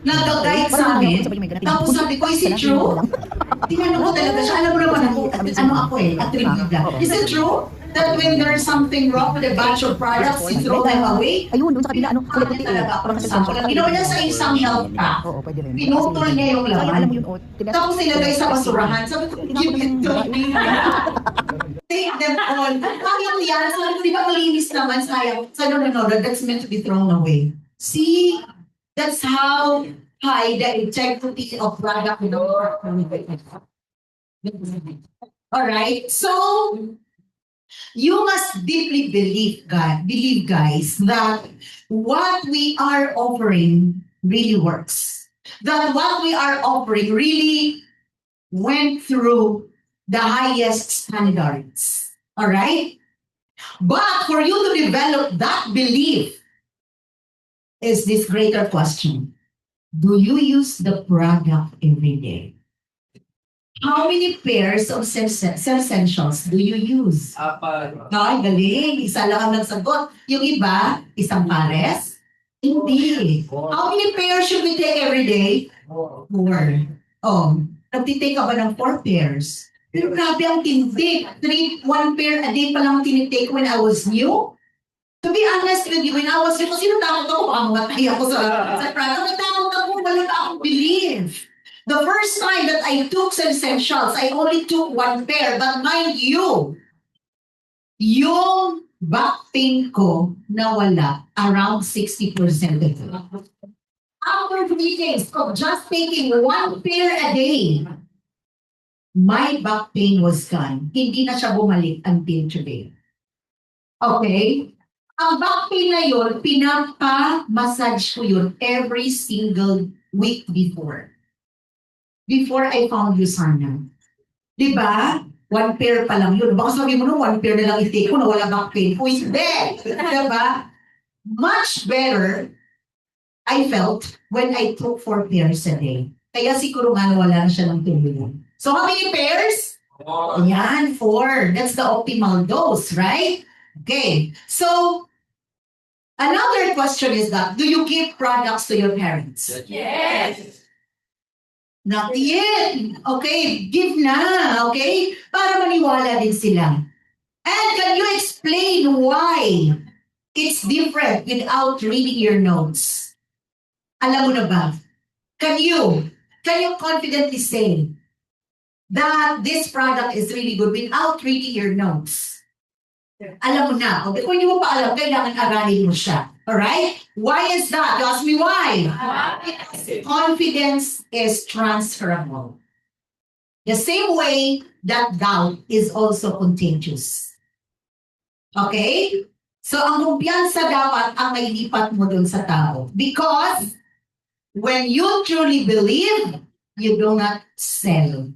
B: nag-guide sa amin. Tapos sabi ko, is it true? Tinanong ko talaga siya, alam mo naman ako, attribute lang. Is it true that when there's something wrong with a batch of products, you throw them away?
E: Ayun, doon sa kabila, ano, kulay puti.
B: Talaga ako ng sample. Ginawa niya sa isang health pack.
E: Oo, pwede rin.
B: Pinutol niya yung
E: Kaya alam mo
B: laman.
E: yun,
B: Tapos nilagay sa basurahan. Sabi ko, give it to me. Take them all. Sayang yan. Sabi ko, di ba malinis naman? Sayang. Sabi ko, no, that's meant to be thrown away. See? That's how high the integrity of product in the market. Alright, so you must deeply believe, guys, that what we are offering really works. That what we are offering really went through the highest standards. Alright? But for you to develop that belief is this greater question. Do you use the product every day? How many pairs of essentials do you use?
C: Apat.
B: Ay, galing. Isa lang ang nagsagot. Yung iba, isang pares? Hindi. How many pairs should we take every day? 4. Oh, nagtitake ka ba ng 4 pairs? Pero grabe ang tindi. 1 pair a day pa lang tinitake when I was new. To be honest with you, when I was new, kasi natakot ako, baka mamatay ako sa product. Natakot ako, wala na akong believe. The first time that I took some essentials, I only took 1 pair. But mind you, yung back pain ko nawala around 60% of it. After 3 days of just taking 1 pair a day, my back pain was gone. Hindi na siya bumalik until today. Okay? Ang back pain na yun, pinapa-massage ko yun every single week before. Before I found Usana. Diba? 1 pair pa lang yun. Baka sabi mo no, 1 pair na lang i-take ko na wala back pain. Who is there? Diba? Much better I felt when I took 4 pairs a day. Kaya siguro nga wala na siya ng tuluyan. So how many pairs? Yan, 4. That's the optimal dose, right? Okay. So, another question is that, do you give products to your parents?
C: Yes.
B: Not yet. Okay, give na. Okay? Para maniwala din sila. And can you explain why it's different without reading your notes? Alam mo na ba? Can you confidently say that this product is really good without reading your notes? Alam mo na. Okay? Kung hindi mo pa alam, kailangan aralin mo siya. Alright? Why is that? You ask me why? Confidence is transferable. The same way that doubt is also contagious. Okay? So, ang kumpiyansa dapat ang nailipat mo dun sa tao. Because when you truly believe, you do not sell.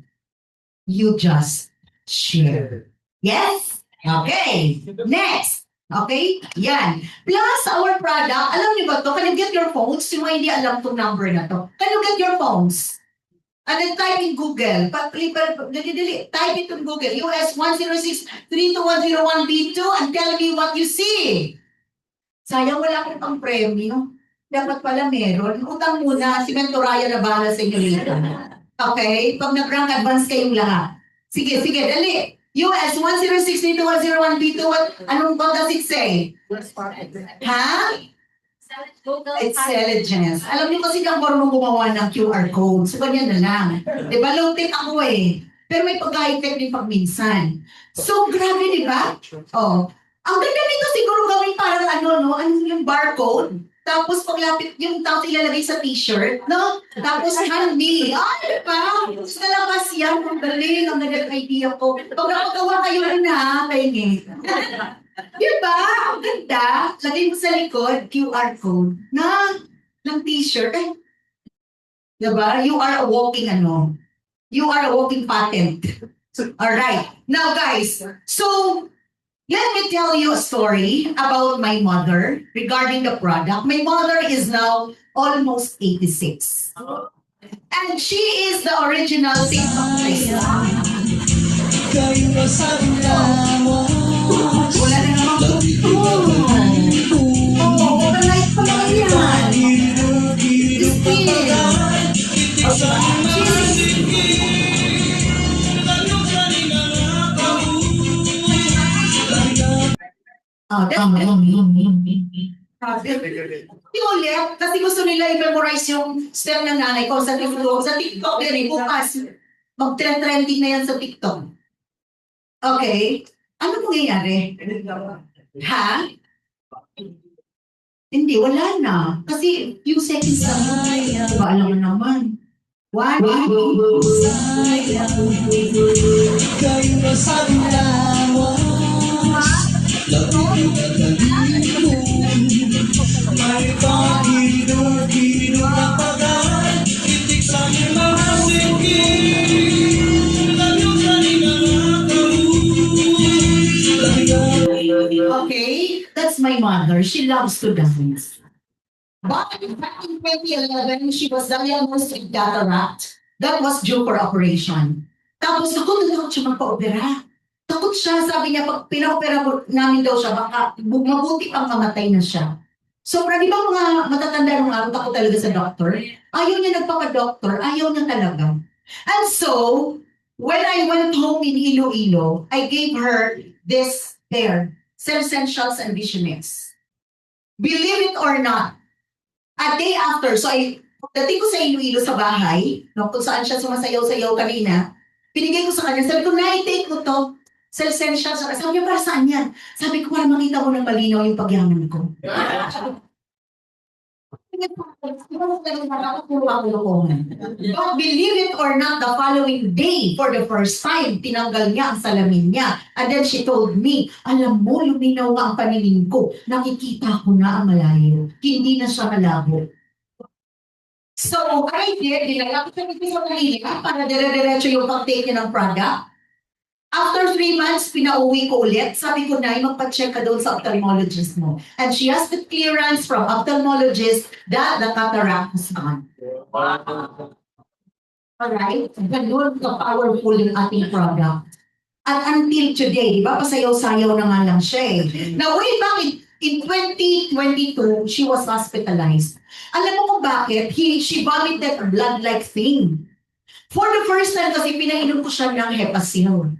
B: You just share. Yes? Okay. Next. Okay? Yan. Plus, our product, alam niyo ba to? Can you get your phones? Yung mga hindi alam tong number na to. Can you get your phones? And then type in Google. Type it in Google. US 106-32101B2 and tell me what you see. Sayang wala akong pang premyo. Dapat pala meron. Utang muna. Si Mentoraya na bahala sa inyo later. Okay? Pag nag-rank advance kayong lahat. Sige, dali. US 106-32101B2. Anong what does it say? Ha? It's intelligence. Alam niyo kasi kang marunong gumawa ng QR code. So, ganyan na lang. Diba, low-tech ako eh. Pero may pag-high-tech din pag minsan. So, grabe, diba? Oh. Ang ganda nito siguro gawin parang yung barcode. Tapos paglapit yung tapos ilalagay sa t-shirt, no? Tapos handy. Ay, diba? Sa labas yan. Ang galing. Ang galing idea ko. Pag napagawa kayo rin ha, pahingi. Diba? Ang ganda. Lagay mo sa likod, QR code ng t-shirt. Eh, diba? You are a walking You are a walking patent. Alright. Now guys, so let me tell you a story about my mother regarding the product. My mother is now almost 86. And she is the original TikTok player. Wala na namang tutulong. Oo, overnight pa lang yan. Tama. Ulit, kasi gusto nila i-memorize yung step ng nanay ko sa TikTok din eh. Bukas, mag-trending na yan sa TikTok. Okay. Ano mangyayari? Ha? Hindi, wala na. Kasi few seconds lang. Diba, alam mo naman. One. Okay? That's my mother. She loves to dance. But back in 2011, she was diagnosed with cataract. That was due for operation. Tapos takot siya magpa-opera. Takot siya, sabi niya, pag pina-opera namin daw siya, baka mabuti pang mamatay na siya. So, di ba mga matatanda ng araw, takot talaga sa doctor? Ayaw niya nagpaka-doctor, ayaw niya talaga. And so, when I went home in Iloilo, I gave her this pair, Essentials and Visionix. Believe it or not, a day after, so dating ko sa Iloilo sa bahay, no, kung saan siya sumasayaw-sayaw kanina, pinigay ko sa kanya, sabi ko, take mo to, sa Essentials. Sabi niya, para saan yan? Sabi ko, para makita mo ng malinaw yung pagyaman ko. But believe it or not, the following day, for the first time, tinanggal niya ang salamin niya. And then she told me, alam mo, luminaw nga ang paningin ko. Nakikita ko na ang malayo. Hindi na siya malabo. So, I did, dinala ko sa Manila para dire-diretso yung pag-take niya ng product. After 3 months, pinauwi ko ulit. Sabi ko, Nay, magpa-check ka doon sa ophthalmologist mo. And she has the clearance from ophthalmologist that the cataract is gone. Alright? Ganun ka-powerful yung ating product. At until today, di ba, pasayaw-sayaw na nga lang siya eh. Now, way back in 2022, she was hospitalized. Alam mo kung bakit? She vomited a blood-like thing. For the first time kasi pinainom ko siya ng Hepacil.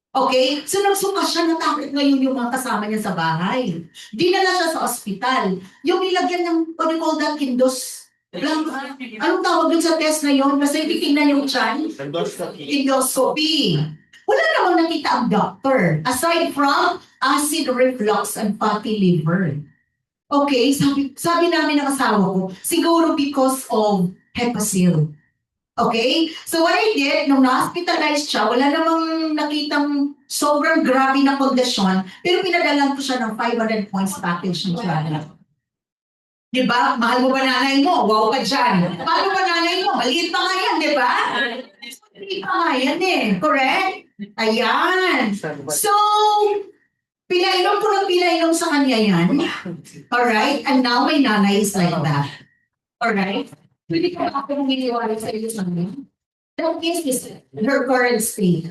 B: Okay? So nagsuka siya, natakot ngayon yung mga kasama niya sa bahay. Dinala siya sa ospital. Yung nilagyan ng, what do you call that, anong tawag dun sa test na yun? Kasi titingnan yung tiyan. Endoscopy. Wala namang nakita ang doctor. Aside from acid reflux and fatty liver. Okay, sabi namin ng asawa ko, siguro because of Hepacil. Okay? So what I did, nung na-hospitalized siya, wala namang nakitang sobrang grabe na kondisyon, pero pinadalan ko siya ng 500 points package ng product. Diba? Mahal mo ba nanay mo? Wow ka dyan. Mahal mo ba nanay mo? Maliit pa nga yan, diba? Maliit pa nga yan eh. Correct? Ayan. So, pinainom sa kanya yan. Alright? And now my nanay is like that. Alright? Hindi ko ako nangyayari sa iyo sa amin. That is her current state.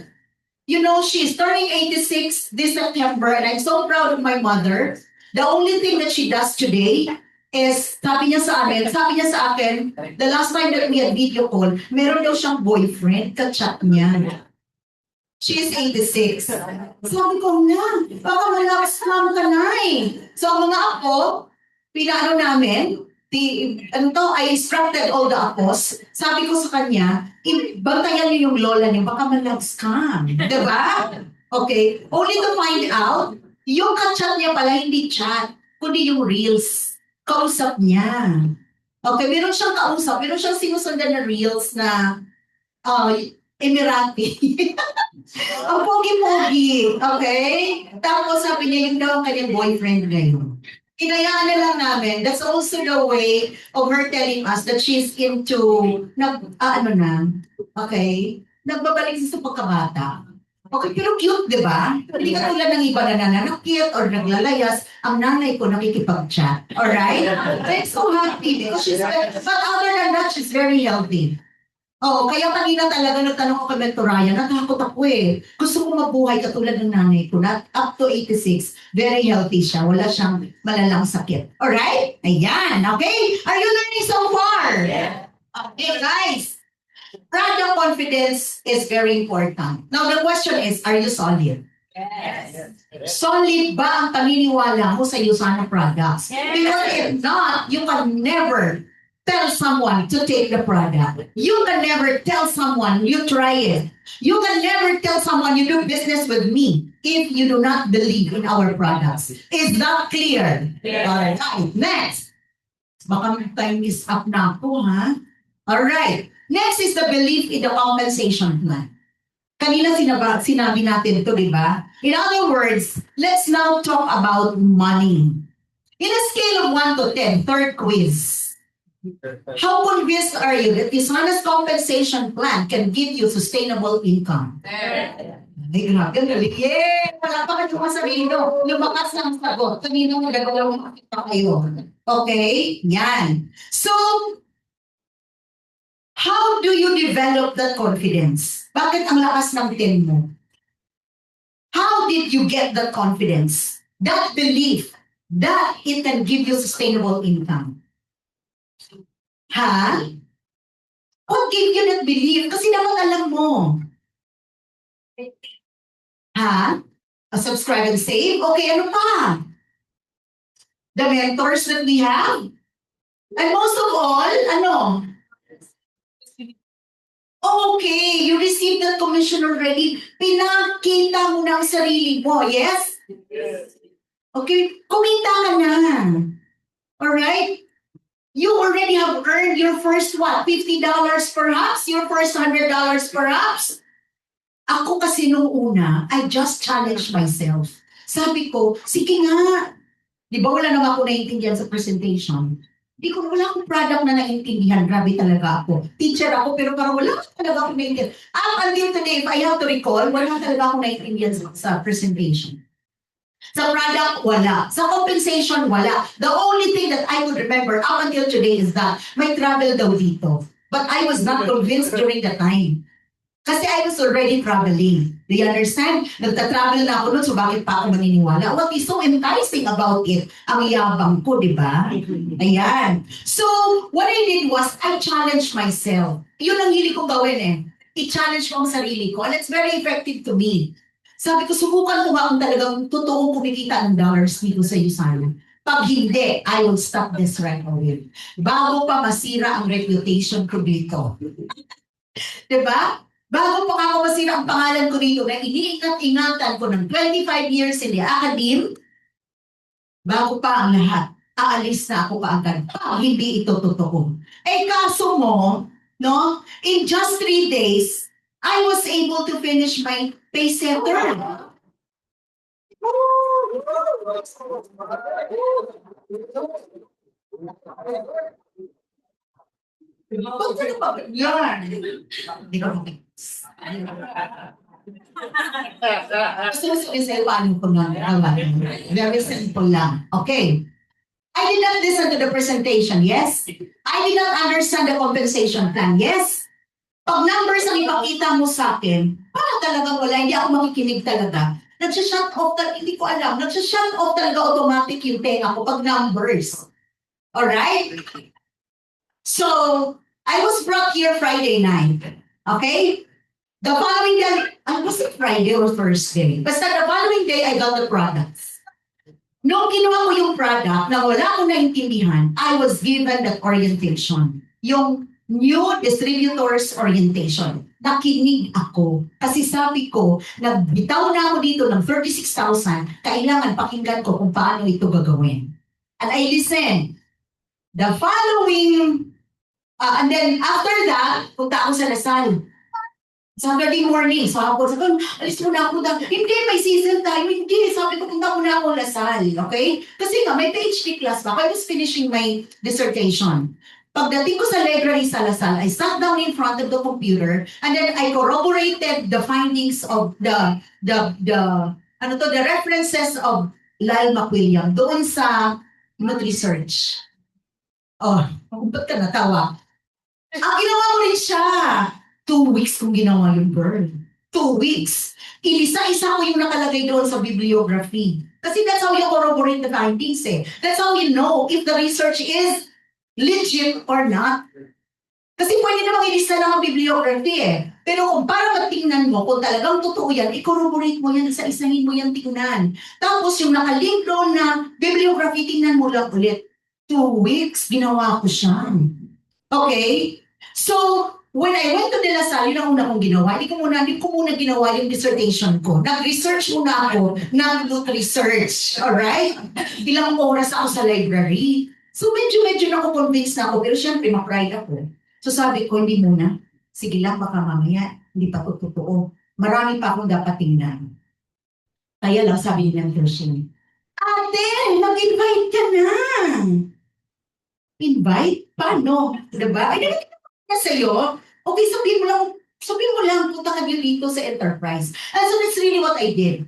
B: You know, she's turning 86 this September, and I'm so proud of my mother. The only thing that she does today is, sabi niya sa akin, the last time that we had video call, meron daw siyang boyfriend, ka-chat niya. She is 86. Sabi ko na, baka malakas lang ka na eh. So, ang mga apo, pinano namin, I instructed all the apos. Sabi ko sa kanya, bantayan niyo yung lola niyo, baka malags ka. Diba? Okay. Only to find out, yung ka-chat niya pala, hindi chat, kundi yung reels. Kausap niya. Okay, meron siyang kausap, meron siyang sinusundan na reels na Emirati. Ang pogi-pogi. Okay? Tapos sabi niya, yung daw ang kanyang boyfriend ngayon. Inayaan na lang namin. That's also the way of her telling us that she's into, nagbabalik sa pagkabata. Okay, pero cute, di ba? Hindi ka tulad ng iba na nananakit or naglalayas. Ang nanay ko nakikipag-chat. Alright? I'm so happy because but other than that, she's very healthy. Oo, kaya kanina talaga nagtanong ko kay Mentor Ryan, natakot ako eh. Gusto ko mabuhay katulad ng nanay ko, na up to 86, very healthy siya, wala siyang malalang sakit. Alright? Ayan, okay? Are you learning so far? Yeah. Okay, guys. Product confidence is very important. Now, the question is, are you solid?
C: Yes.
B: Solid ba ang paniniwala mo sa Usana products?
C: Yes.
B: Because if not, you can never tell someone to take the product. You can never tell someone you try it. You can never tell someone you do business with me if you do not believe in our products. Is that clear?
C: Yes.
B: Alright, next. Baka my time is up na ako, ha? Alright. Next is the belief in the compensation plan. Kanina sinabi natin ito, di ba? In other words, let's now talk about money. In a scale of 1 to 10, third quiz. How convinced are you that Usana's compensation plan can give you sustainable income? Ay, grabe, ang galing. Yeah! Wala pa kayo masabihin no. Lumakas ng sagot. Kanina mo gagawin mo makita kayo. Okay? Yan. So, how do you develop that confidence? Bakit ang lakas ng team mo? How did you get that confidence? That belief that it can give you sustainable income. Ha? What gave you that belief? Kasi dapat alam mo. Ha? Subscribe and save? Okay, ano pa? The mentors that we have? And most of all, ano? Okay, you received that commission already. Pinakita mo na ang sarili mo, yes? Okay, kumita ka na. Alright? You already have earned your first what? $50 perhaps? Your first $100 perhaps? Ako kasi nung una, I just challenged myself. Sabi ko, sige nga. Di ba wala naman ako naiintindihan sa presentation? Wala akong product na naiintindihan. Grabe talaga ako. Teacher ako, pero parang wala talaga ako naiintindihan. Until today, if I have to recall, wala talaga ako naiintindihan sa presentation. Sa product, wala. Sa compensation, wala. The only thing that I could remember up until today is that may travel daw dito. But I was not convinced during the time. Kasi I was already traveling. Do you understand? Nagta-travel na ako nun, so bakit pa ako maniniwala? What is so enticing about it? Ang yabang ko, di ba? Ayan. So, what I did was, I challenged myself. Yun ang hilig kong gawin eh. I-challenge ko ang sarili ko. And it's very effective to me. Sabi ko, subukan ko nga kung talagang totoong kumikita ng dollars dito sa Usana. Pag hindi, I will stop this right away. Bago pa masira ang reputation ko dito. Diba? Bago pa ako masira ang pangalan ko dito na iniingat-ingatan ko ng 25 years in the academe, bago pa ang lahat, aalis na ako kaagad. Hindi ito totoo. Eh kaso mo, no, in just 3 days, I was able to finish my pay center. Ba't ka na ba? Yan. Hindi ko Gusto ko sa paano ko na very simple lang. Okay. I did not listen to the presentation, yes? I did not understand the compensation plan, yes? Pag numbers ang ipakita mo sa akin, parang talagang wala, hindi ako makikinig talaga. Nagsha-shut off talaga, hindi ko alam, nagsha-shut off talaga automatic yung tenga ko pag numbers. Alright? So, I was brought here Friday night. Okay? The following day, was it Friday or Thursday? Basta the following day, I got the products. Nung kinuha ko yung product na wala akong naintindihan, I was given that orientation. Yung new distributors orientation. Nakinig ako. Kasi sabi ko, nagbitaw na ako dito ng 36,000, kailangan pakinggan ko kung paano ito gagawin. And I listened. The following, and then after that, punta ako sa Lasal. Saturday morning, so ako, sabi ko, alis mo na ako na, hindi, may season tayo, hindi, sabi ko, punta ko na ako Lasal, okay? Kasi nga, may PhD class pa, I was finishing my dissertation. Pagdating ko sa library sa Lasal, I sat down in front of the computer, and then I corroborated the findings of the references of Lyle McWilliam doon sa Nutri-Search. Oh, ba't ka natawa? Ginawa mo rin siya. 2 weeks kung ginawa yung girl. 2 weeks. Ilisa-isa ko yung nakalagay doon sa bibliography. Kasi that's how you corroborate the findings eh. That's how you know if the research is legit or not. Kasi pwede namang ilista lang ang bibliography eh. Pero kung para matingnan mo, kung talagang totoo yan, i-corroborate mo yan, isa-isahin mo yan tingnan. Tapos yung nakalink doon na bibliography, tingnan mo lang ulit. 2 weeks, ginawa ko siya. Okay? So, when I went to De La Salle, yun ang una kong ginawa. Hindi ko muna ginawa yung dissertation ko. Nag-research muna ako ng Nutri-Search. Alright? Ilang oras ako sa library. So, medyo nako-convince na ako. Pero syempre, ma-pride ako. So, sabi ko, hindi muna. Sige lang, baka mamaya. Hindi pa ito totoo. Marami pa akong dapat tingnan. Kaya lang, sabi nilang Hershey, Ate, nag-invite ka na. Invite? Paano? Diba? Ay, na sa'yo, okay, sabihin mo lang, Sabi mo lang, punta ka dito sa enterprise. And so that's really what I did.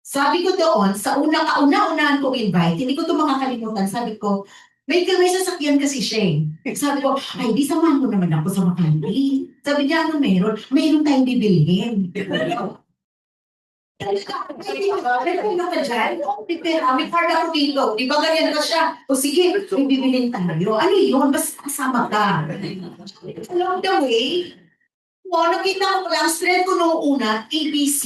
B: Sabi ko doon, sa kauna-unahan kong invite, hindi ko ito makakalimutan, sabi ko, may sasakyan kasi siya eh. Sabi ko, ay, di samahan mo naman ako sa Makati. Sabi niya, ano meron? Meron tayong bibilhin. Ano ka dyan? May card ako dito. Di ba ganyan ka siya? O sige, may bibilhin tayo. Ano yun? Basta kasama ka. Along the way, nakita ko lang, strength ko noong una, ABC.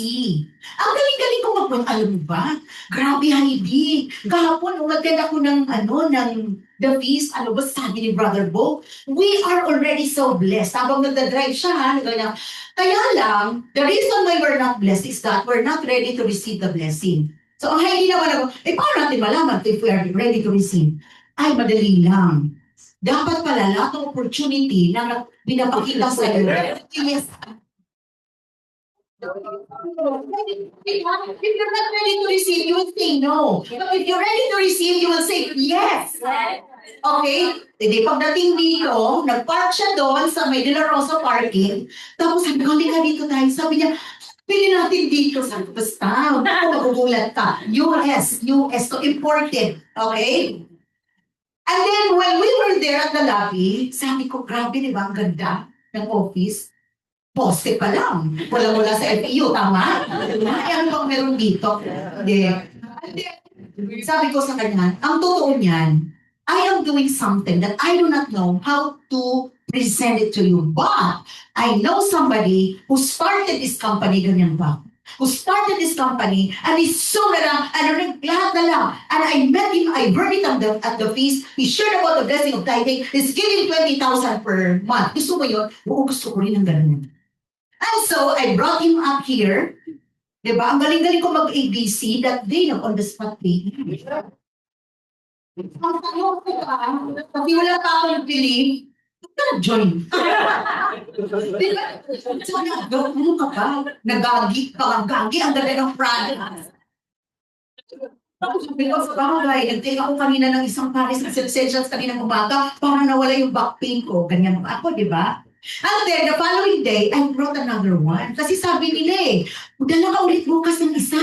B: Ang galing-galing ko alam mo ba? Grabe, Heidi. Kahapon, umattend ako ng The Feast, ba sabi ni Brother Bo? We are already so blessed. Habang nagdadrive siya, ganyan. Kaya lang, the reason why we're not blessed is that we're not ready to receive the blessing. So, ang Heidi naman ako, paano natin malaman if we are ready to receive? Ay, madali lang. Dapat pala lahat ng opportunity na pinapakita sa iyo. Yes. If you're not ready to receive, you will say no. But if you're ready to receive, you will say yes. Okay? Hindi, pagdating dito, nag-park siya doon sa may De La Rosa parking. Tapos sabi ko, halika dito tayo. Sabi niya, pili natin dito. Sabi ko, basta, magugulat ka. US, so imported. Okay? And then, when we were there at the lobby, sabi ko, grabe, di ba, ang ganda ng office. Poste pa lang. Wala sa FEU, tama? Ay, ano bang meron dito? Hindi. And then, sabi ko sa kanya, ang totoo niyan, I am doing something that I do not know how to present it to you. But, I know somebody who started this company, ganyan ba? Who started this company, and he's so lahat na lang. And I met him, I heard it at the feast, he shared about the blessing of tithing, he's giving 20,000 per month. Gusto mo yun? Oo, gusto ko rin ng ganun. And so, I brought him up here. Diba? Ang galing-galing ko mag-ABC that day, on the spot day. Ang tanong ko kasi wala pa akong believe, join. Diba? So, ano ka ba? Nagagi pa, ang ganda ng product. Tapos sabi ko sa bagay, nag-take ako kanina ng isang pares ng essentials kanina umaga para nawala yung back pain ko. Ganyan ako, di ba? And then, the following day, I brought another one. Kasi sabi nila dala ka ulit bukas ng isa.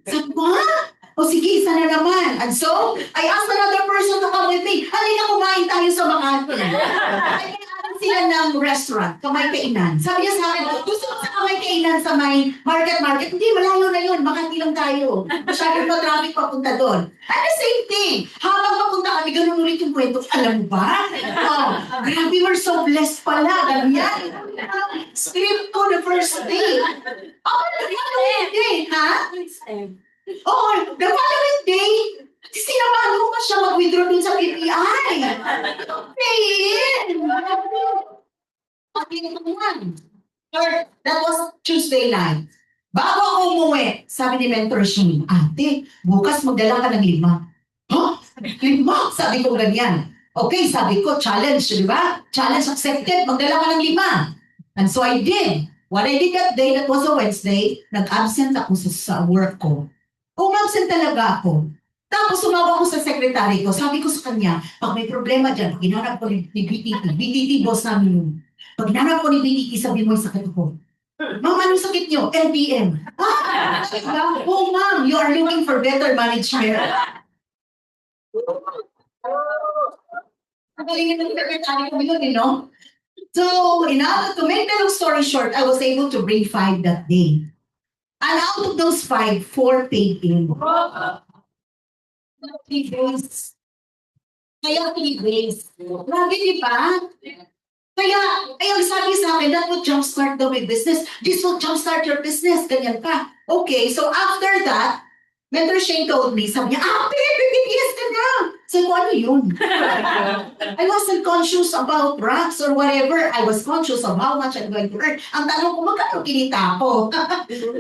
B: Sabi ko, ha? O sige, isa na naman. And so, I asked another person to come with me. Halika, kumain tayo sa Makati. Ay, pinaaral sila ng restaurant, Kamay Kainan. Sabi niya sa akin, gusto mo sa Kamay Kainan sa may market. Hindi, malayo na yun. Makati lang tayo. Masyadong traffic papunta doon. At the same thing, habang papunta kami, ganun ulit yung kwento. Alam mo ba? Grabe, we're so blessed pala. Ganyan. Script ko the first day. The following day, ha? The following day, sinamahan ko pa siya mag-withdraw dun sa PPI. That was Tuesday night. Bago ako umuwi, sabi ni Mentor Shimi, ate, bukas magdala ka ng 5. Huh? 5? Sabi ko ganyan. Okay, sabi ko, challenge, di ba? Challenge accepted, magdala ka ng 5. And so I did. What I did that day, that was a Wednesday, nag-absent ako sa work ko. Umabsent talaga ako. Tapos sumawag ko sa secretary ko. Sabi ko sa kanya, pag may problema dyan, pag hinanap ko ni BTT boss namin yun. Pag hinanap ko ni BTT, sabi mo yung sakit ko. Ma'am, anong sakit nyo? LBM. Oh, ma'am, you are looking for better management. Ang galing ng secretary ko yun, no? So, to make the long story short, I was able to bring 5 that day. And out of those 5, 4 paid in. 3 days. Kaya 3 days. Grabe, di ba? Kaya, ang sabi sa akin, that would jumpstart the business. This will jumpstart your business. Ganyan ka. Okay, so after that, Mentor Shane told me, sabi niya, PPPS ka na! Sabi ko, ano yun? I wasn't conscious about racks or whatever. I was conscious of how much I'm going to earn. Ang tanong ko, magkano kinita ko? $200.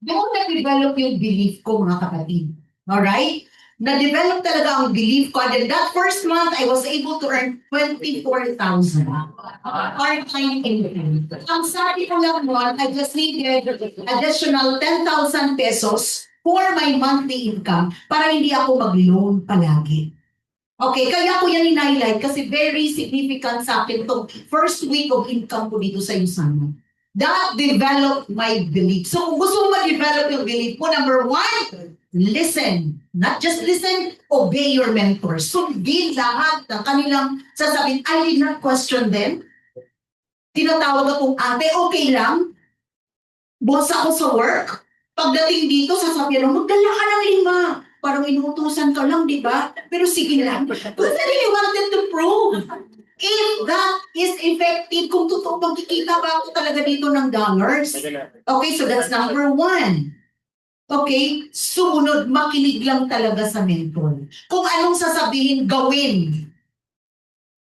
B: Doon na-develop yung belief ko, mga kapatid. Alright? Na-develop talaga ang belief ko. And that first month, I was able to earn 24,000. Part-time income. Ang sabi ko lang nun, I just needed additional 10,000 pesos for my monthly income para hindi ako mag-loan palagi. Okay, kaya ko yan in-highlight kasi very significant sa akin itong first week of income ko dito sa USANA. That developed my belief. So kung gusto mo ma-develop yung belief mo, number one, listen. Not just listen, obey your mentors. Sundin lahat ng kanilang sasabihin. I did not question them. Tinatawag akong ate, okay lang. Boss ako sa work. Pagdating dito, sasabihin mo, magdala ka ng 5. Parang inuutusan ka lang, di ba? Pero sige lang. But I really wanted to prove if that is effective, kung totoo magkikita ba ako talaga dito ng dollars. Okay, so that's number one. Okay, sumunod, makinig lang talaga sa mentor. Kung anong sasabihin, gawin.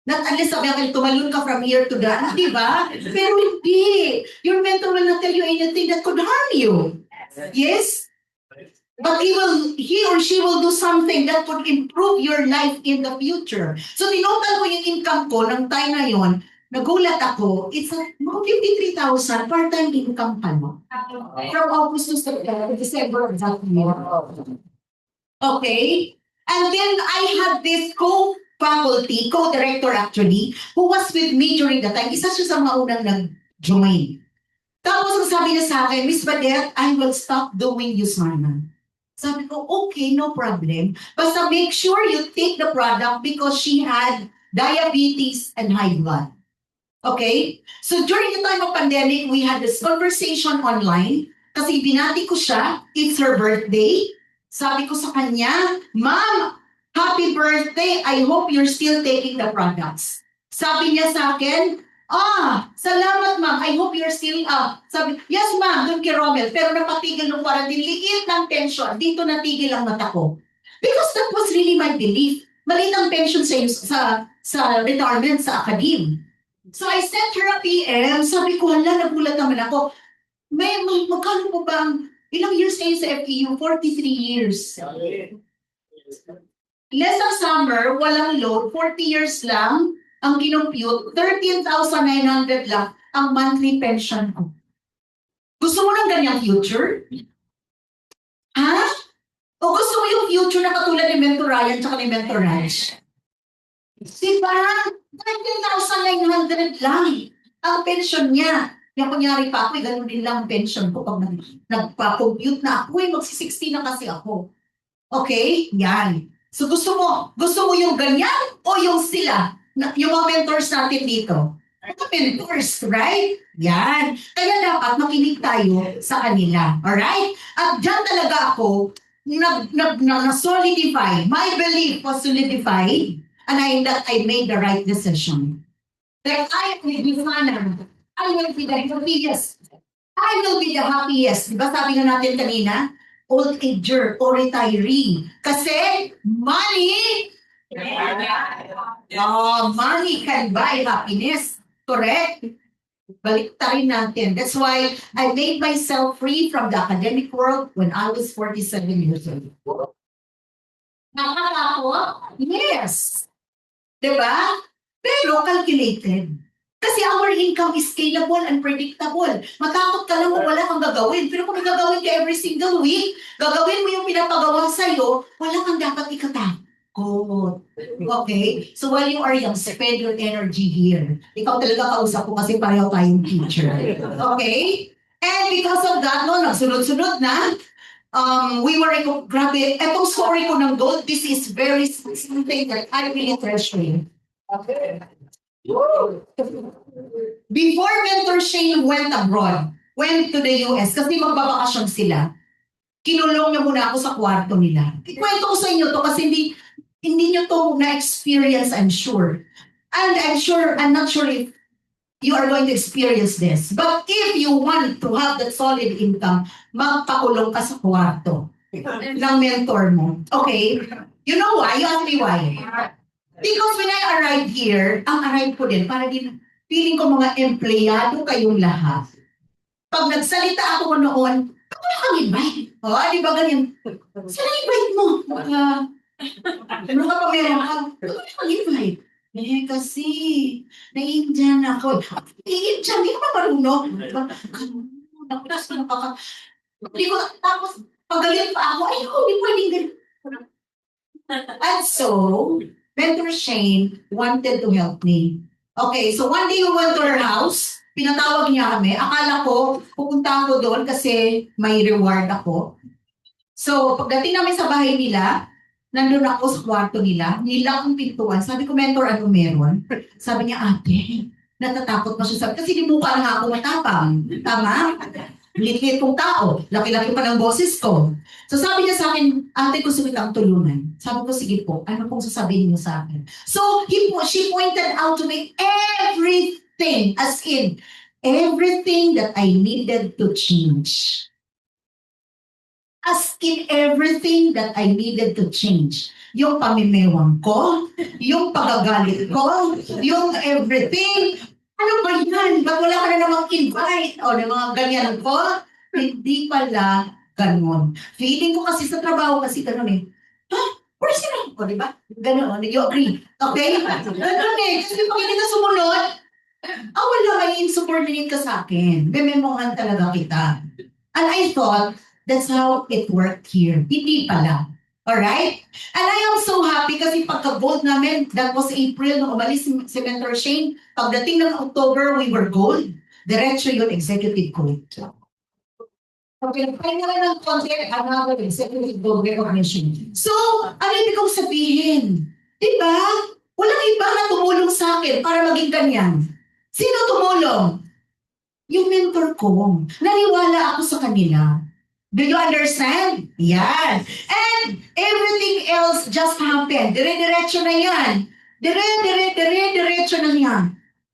B: Not unless sabi ako, tumalun ka from here to that, di ba? Pero hindi. Your mentor will not tell you anything that could harm you. Yes? But he or she will do something that could improve your life in the future. So, tinotal ko yung income ko ng time na yon, nagulat ako, it's mga 53,000 part-time income pa, no? From August to December of that year. Okay? And then I had this co-faculty, co-director actually, who was with me during the time. Isa siya sa mga unang nag-join. Tapos ang sabi niya sa akin, Miss Badet, I will stop doing USANA. Sabi ko, okay, no problem. Basta make sure you take the product because she had diabetes and high blood. Okay? So during the time of pandemic, we had this conversation online kasi binati ko siya, it's her birthday. Sabi ko sa kanya, Ma'am, happy birthday. I hope you're still taking the products. Sabi niya sa akin, salamat ma'am. I hope you're still Sabi, yes ma'am, doon kay Romel. Pero napatigil nung quarantine, liit ng pension. Dito natigil ang mata ko. Because that was really my belief. Maliit ang pension sa retirement sa academe. So I sent her a PM. Sabi ko, hala, nagulat naman ako. Magkano po bang, ilang years kayo sa FEU? 43 years. Less than summer, walang load, 40 years lang. Ang kinompute, 13,900 lang ang monthly pension ko. Gusto mo ng ganyang future? Ha? O gusto mo yung future na katulad ni Mentor Ryan tsaka ni Mentor Raj? Diba? 13,900 lang ang pension niya. Yung kunyari pa ako, ganun din lang ang pension ko pag nagpa-compute na ako, magsi-60 na kasi ako. Okay? Yan. So gusto mo yung ganyan o yung sila? Yung mga mentors natin dito. Mga mentors, right? Yan. Kaya dapat makinig tayo sa kanila. Alright? At dyan talaga ako na-solidify. My belief was solidified and I made the right decision. That I will be fun. I will be the happiest. I will be the happiest. Diba sabi nga natin kanina? Old ager or retiree. Kasi money money can buy happiness. Correct? Baliktarin natin. That's why I made myself free from the academic world when I was 47 years old. Nakakatawa? Yes. Diba? Pero calculated. Kasi our income is scalable and predictable. Matakot ka lang kung wala kang gagawin. Pero kung may gagawin ka every single week, gagawin mo yung pinapagawa sa'yo, wala kang dapat ikatakot. Okay? So while you are young, spend your energy here. Ikaw talaga kausap ko kasi pareho tayong teacher. Okay? And because of that, nagsunod-sunod na, we were, grabe, etong story ko ng gold, this is very something that I really treasure. Okay. Before Mentor Shane went abroad, went to the US, kasi magbabakasyon sila, kinulong niya muna ako sa kwarto nila. Ikwento ko sa inyo to kasi hindi nyo to na-experience, I'm sure. And I'm not sure if you are going to experience this. But if you want to have that solid income, magpakulong ka sa kwarto ng mentor mo. Okay? You know why? You ask me why. Because when I arrived here, ang arrive ko din, para din, feeling ko mga empleyado kayong lahat. Pag nagsalita ako noon, wala kang invite. Di ba ganyan? Saan invite mo? Ano ka pa meron ka? Wala kang invite. Kasi, na-Indian ako. Indian, hindi ko pa marunong. Tapos, pagalit pa ako, ay, hindi pwedeng ganun. And so, Mentor Shane wanted to help me. Okay, so one day we went to her house, pinatawag niya kami. Akala ko, pupunta ako doon kasi may reward ako. So, pagdating namin sa bahay nila, nandun ako sa kwarto nila, nila akong pintuan. Sabi ko, mentor, ano meron? Sabi niya, ate, natatakot pa siya. Sabi, kasi di mukha na nga ako matapang. Tama? Liit-liit kong tao. Laki-laki pa ng boses ko. So sabi niya sa akin, ate, gusto kitang tulungan. Sabi ko, sige po, ano pong sasabihin niyo sa akin? So she pointed out to me everything, as in, everything that I needed to change. As in everything that I needed to change. Yung pamimewang ko, yung pagagalit ko, yung everything. Ano ba yan? Ba't wala ka na namang invite? O, ng mga ganyan ko? Hindi pala ganun. Feeling ko kasi sa trabaho kasi ganun eh. Ha? Personal ko, di ba? Ganun, you agree? Okay? Ganun eh. Kasi pag hindi ka sumunod, wala may insubordinate ka sa akin. Mememohan talaga kita. And I thought, that's how it worked here. Hindi pala. Alright? And I am so happy kasi pagka-gold namin, that was April, nung umalis si Mentor Shane, pagdating ng October, we were gold. Diretso yun, executive gold. Okay, nagpahinga rin ng konti, another executive gold recognition. So, ano ibig kong sabihin? Diba? Walang iba na tumulong sa akin para maging ganyan. Sino tumulong? Yung mentor ko. Naniwala ako sa kanila. Do you understand? Yan. And everything else just happened. Dire-diretso na yan. Dire-diretso na yan.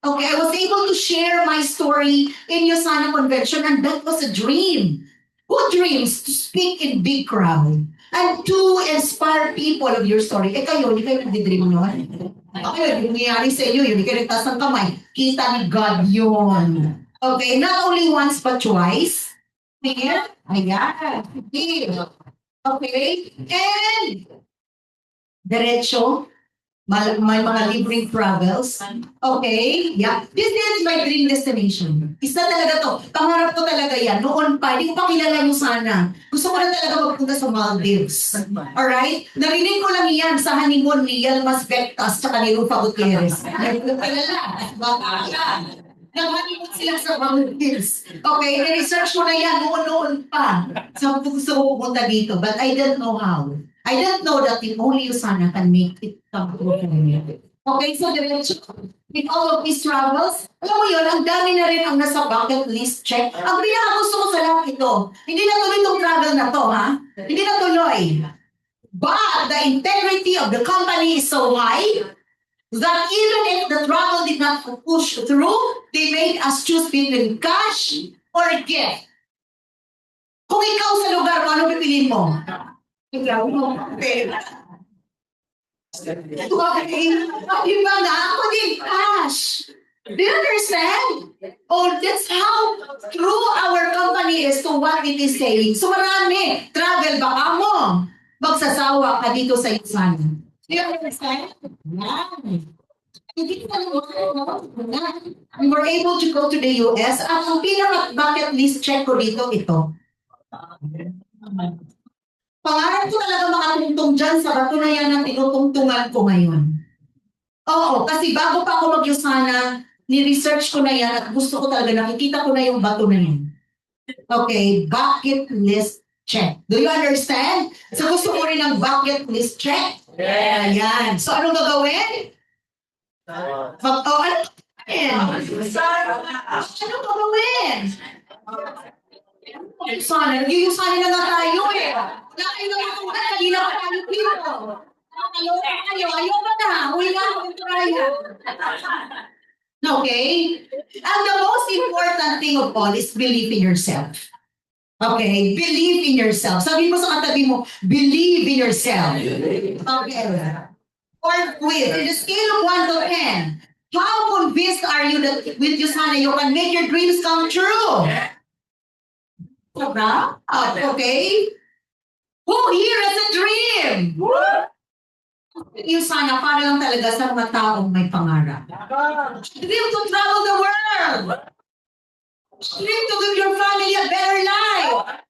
B: Okay, I was able to share my story in Yusana Convention and that was a dream. Who dreams to speak in big crowd and to inspire people of your story? Kayo, hindi kayo nagdi-dream yun? Okay, yung nangyayari sa inyo, yun, hindi kayo nagtaas ng kamay. Kita ni God yun. Okay, not only once but twice. Here, ayan. Okay, and diretso, may mga libreng travels. Okay, yeah. This is my dream destination. Isa talaga to. Pangarap ko talaga yan. Noon pa, hindi ko pa kilala yung sana. Gusto ko na talaga magpunta sa Maldives. Alright? Narinig ko lang yan sa honeymoon ni Yalmas Vectas tsaka ni Rufa Gutierrez. Hindi ko kilala. Baka yan. Nag-honeymoon sila sa Maldives. Okay, na-research ko na yan noon pa. So, gusto ko pupunta dito. But I didn't know how. I didn't know that if only Yusana can make it come true for me. Okay, so diretso. With all of these travels, alam mo yun, ang dami na rin ang nasa bucket list check. Ang pinaka-gusto ko sa lahat ito, hindi natuloy itong travel na to, ha? Hindi natuloy. But the integrity of the company is so high that even if the travel did not push through, they made us choose between cash or gift. Kung ikaw sa lugar mo, ano pipiliin mo? Ikaw mo. Pera. Okay. Di ba na? Ako din, cash. Do you understand? Oh, that's how true our company is to what it is saying. So marami. Travel, baka mo. Magsasawa ka dito sa Yusana. Do you understand? We were able to go to the US. Ang pinaka-bucket list check ko dito, ito. Pangarap ko talaga makatungtong dyan sa bato na yan ang tinutungtungan ko ngayon. Oo, kasi bago pa ako mag-Yusana, ni-research ko na yan at gusto ko talaga, nakikita ko na yung bato na yan. Okay, bucket list check. Do you understand? So gusto ko rin ng bucket list check? Ayan. So anong gagawin? Ano gagawin? Sana, nag-iusali na nga tayo eh. Wala kayo na nga kung kanina pa tayo dito. Ayaw pa na. Uwi nga ako yung traya. Okay? And the most important thing of all is believe in yourself. Okay? Believe in yourself. Sabi mo sa katabi mo, believe in yourself. Okay. Forthwith, in the scale of 1 to 10, how convinced are you that with Yusana you can make your dreams come true? Okay? Who here has a dream? Yusana, para lang talaga sa mga taong may pangarap. Dream to travel the world. Dream to give your family a better life.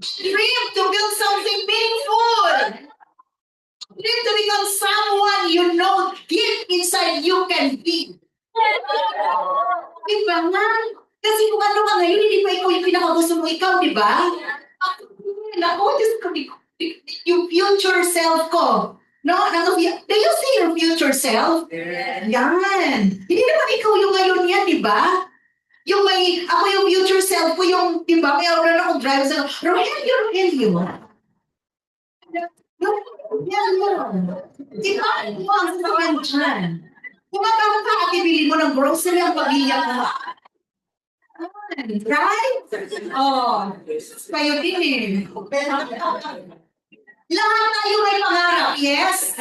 B: Dream to build something meaningful. need to become someone you know deep inside you can be. Diba nga? Kasi kung ano ka ngayon, hindi pa ikaw yung pinakagusto mo ikaw, di ba? Naku, Diyos ko, yung future self ko. No? Do you see your future self? Yan. Hindi naman ikaw yung ngayon yan, di ba? Yung ako yung future self ko, yung, di ba, may aura na akong drive sa, Rogelio. Yan. Di ba? Mo ang sasabihan dyan. Kung magkakaroon ka at ibili mo ng grocery ang pamilya mo. Right? Oh, kayo din eh. Lahat tayo may pangarap, yes?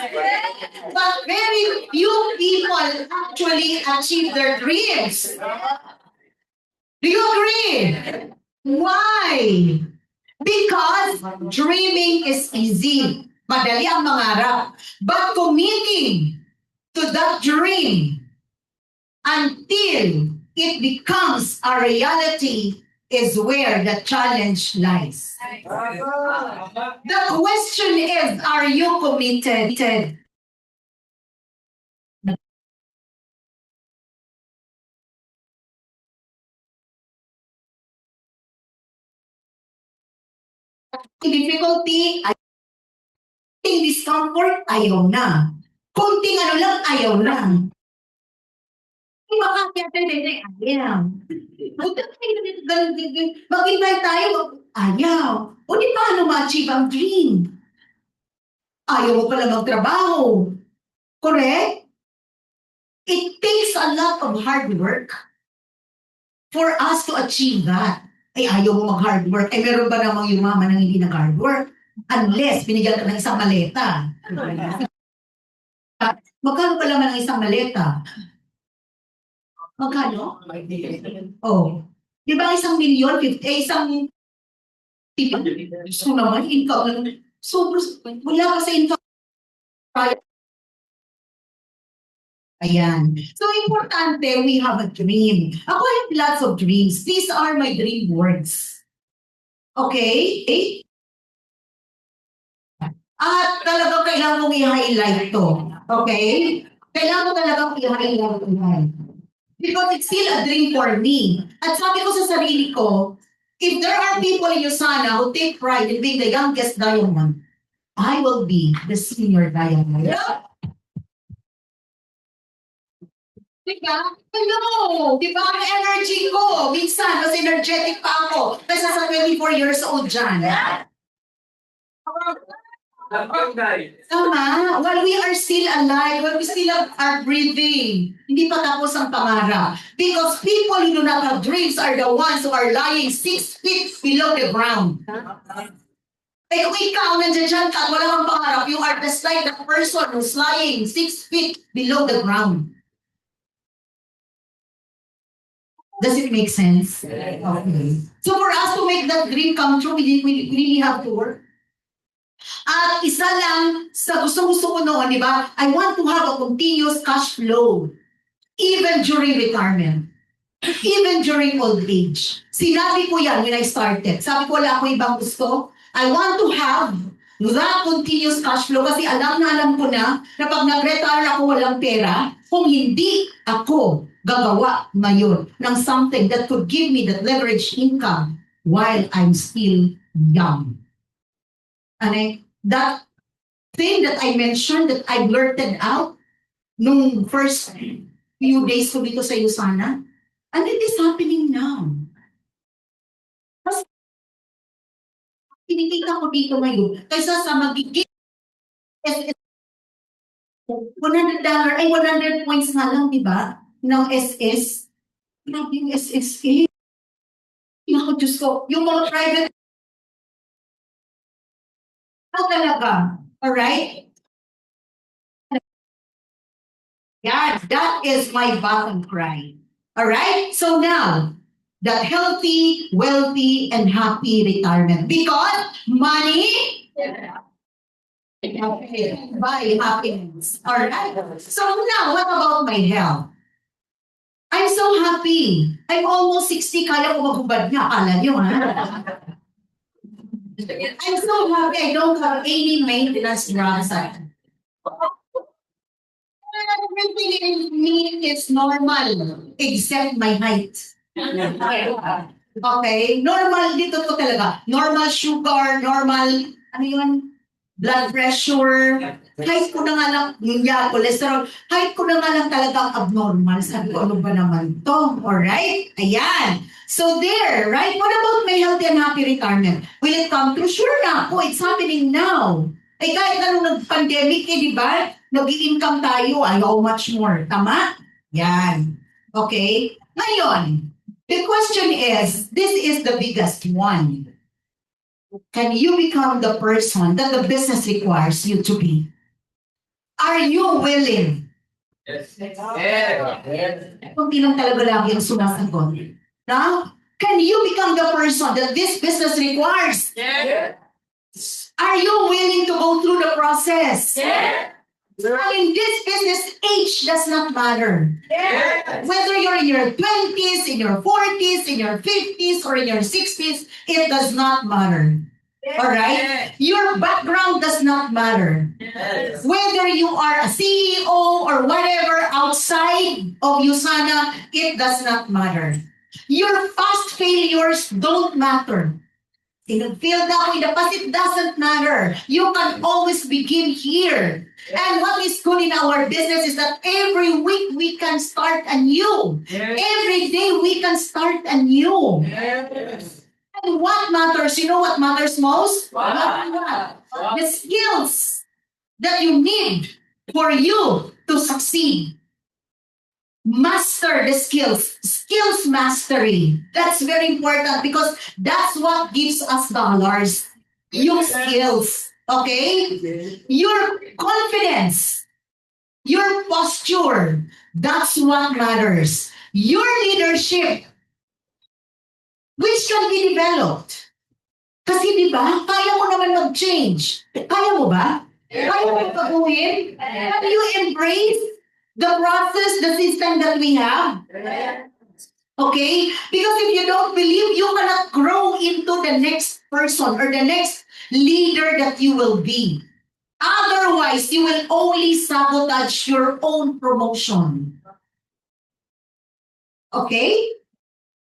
B: But very few people actually achieve their dreams. Do you agree? Why? Because dreaming is easy. Madali ang mangarap. But committing to that dream until it becomes a reality is where the challenge lies. The question is, are you committed? Difficulty, konting discomfort, ayaw na. Konting ano lang, ayaw na. Ayaw. Mag-invite tayo, ayaw. O di paano ma-achieve ang dream? Ayaw mo pala magtrabaho. Correct? It takes a lot of hard work for us to achieve that. Ay, ayaw mo mag-hard work. Eh, meron ba namang yumaman ng hindi nag-hard work? Unless binigyan ka ng isang maleta. Magkano pa naman ang isang maleta? Magkano? Oh. Di ba isang milyon? Isang... So naman, income. So, wala ka sa income. Ayan. So, importante, we have a dream. Ako have lots of dreams. These are my dream words. Okay? At talagang kailangan mong i-highlight to. Okay? Kailangan mo talagang i-highlight to. Because it's still a dream for me. At sabi ko sa sarili ko, if there are people in Usana who take pride in being the youngest diamond, I will be the senior diamond. Diba? Hello! Diba ang energy ko? Minsan, mas energetic pa ako. Kaysa sa 24 years old dyan. Tama. While we are still alive, while we still are breathing, hindi pa tapos ang pangarap. Because people who do not have dreams are the ones who are lying 6 feet below the ground. Eh kung ikaw nandiyan dyan ka at wala kang pangarap, you are just like the person who's lying 6 feet below the ground. Does it make sense? Okay. So for us to make that dream come true, we really have to work. At isa lang sa gusto-gusto ko noon, di ba? I want to have a continuous cash flow. Even during retirement. Even during old age. Sinabi ko yan when I started. Sabi ko wala akong ibang gusto. I want to have that continuous cash flow kasi alam ko na pag nag-retire ako walang pera, kung hindi ako gagawa ngayon ng something that could give me that leverage income while I'm still young. And that thing that I mentioned that I blurted out nung first few days ko dito sa Usana, and it is happening now. Mas kinikita ko dito ngayon kaysa sa magiging $100 ay 100 points na lang, di ba? Ng SS. Grabe yung SSA. Naku, Diyos ko. Yung mga private talaga. Alright? Yeah, that is my bottom cry. Alright? So now, that healthy, wealthy, and happy retirement. Because money buy happiness. Alright? So now, what about my health? I'm so happy. I'm almost 60, kaya ko maghubad nga. Akala nyo, ha? I'm so happy I don't have any maintenance drugs. is normal, except my height. Okay? Normal dito to talaga. Normal sugar, normal, ano yun? Blood pressure. Height ko na nga lang, cholesterol. Height ko na nga lang talaga abnormal. Sabi ko, ano ba naman to? Alright? Ayan. So there, right? What about my healthy and happy retirement? Will it come true? Sure na po. It's happening now. Eh kahit anong nag-pandemic, di ba? Nag-i-income tayo. How much more? Tama? Yan. Okay? Ngayon, the question is, this is the biggest one. Can you become the person that the business requires you to be? Are you willing?
C: Yes. Yes.
B: Kung lang talaga lagi ang sumasagot. No? Can you become the person that this business requires?
C: Yes.
B: Are you willing to go through the process?
C: Yes.
B: In this business, age does not matter.
C: Yes.
B: Whether you're in your 20s, in your 40s, in your 50s, or in your 60s, it does not matter. Alright? Your background does not matter.
C: Yes.
B: Whether you are a CEO or whatever outside of USANA, it does not matter. Your past failures don't matter. Failed ako in the past, it doesn't matter. You can always begin here. And what is good in our business is that every week we can start anew. Every day we can start anew.
C: Yes.
B: And what matters? You know what matters most?
C: What?
B: The skills that you need for you to succeed. Master the skills. Skills mastery. That's very important because that's what gives us dollars. Your skills. Okay? Your confidence. Your posture. That's what matters. Your leadership. Which can be developed. Kasi di ba, kaya mo naman mag-change. Kaya mo ba? Kaya mo pag-uwin? Have you embraced the process, the system that we have? Okay? Because if you don't believe, you cannot grow into the next person or the next leader that you will be. Otherwise, you will only sabotage your own promotion. Okay?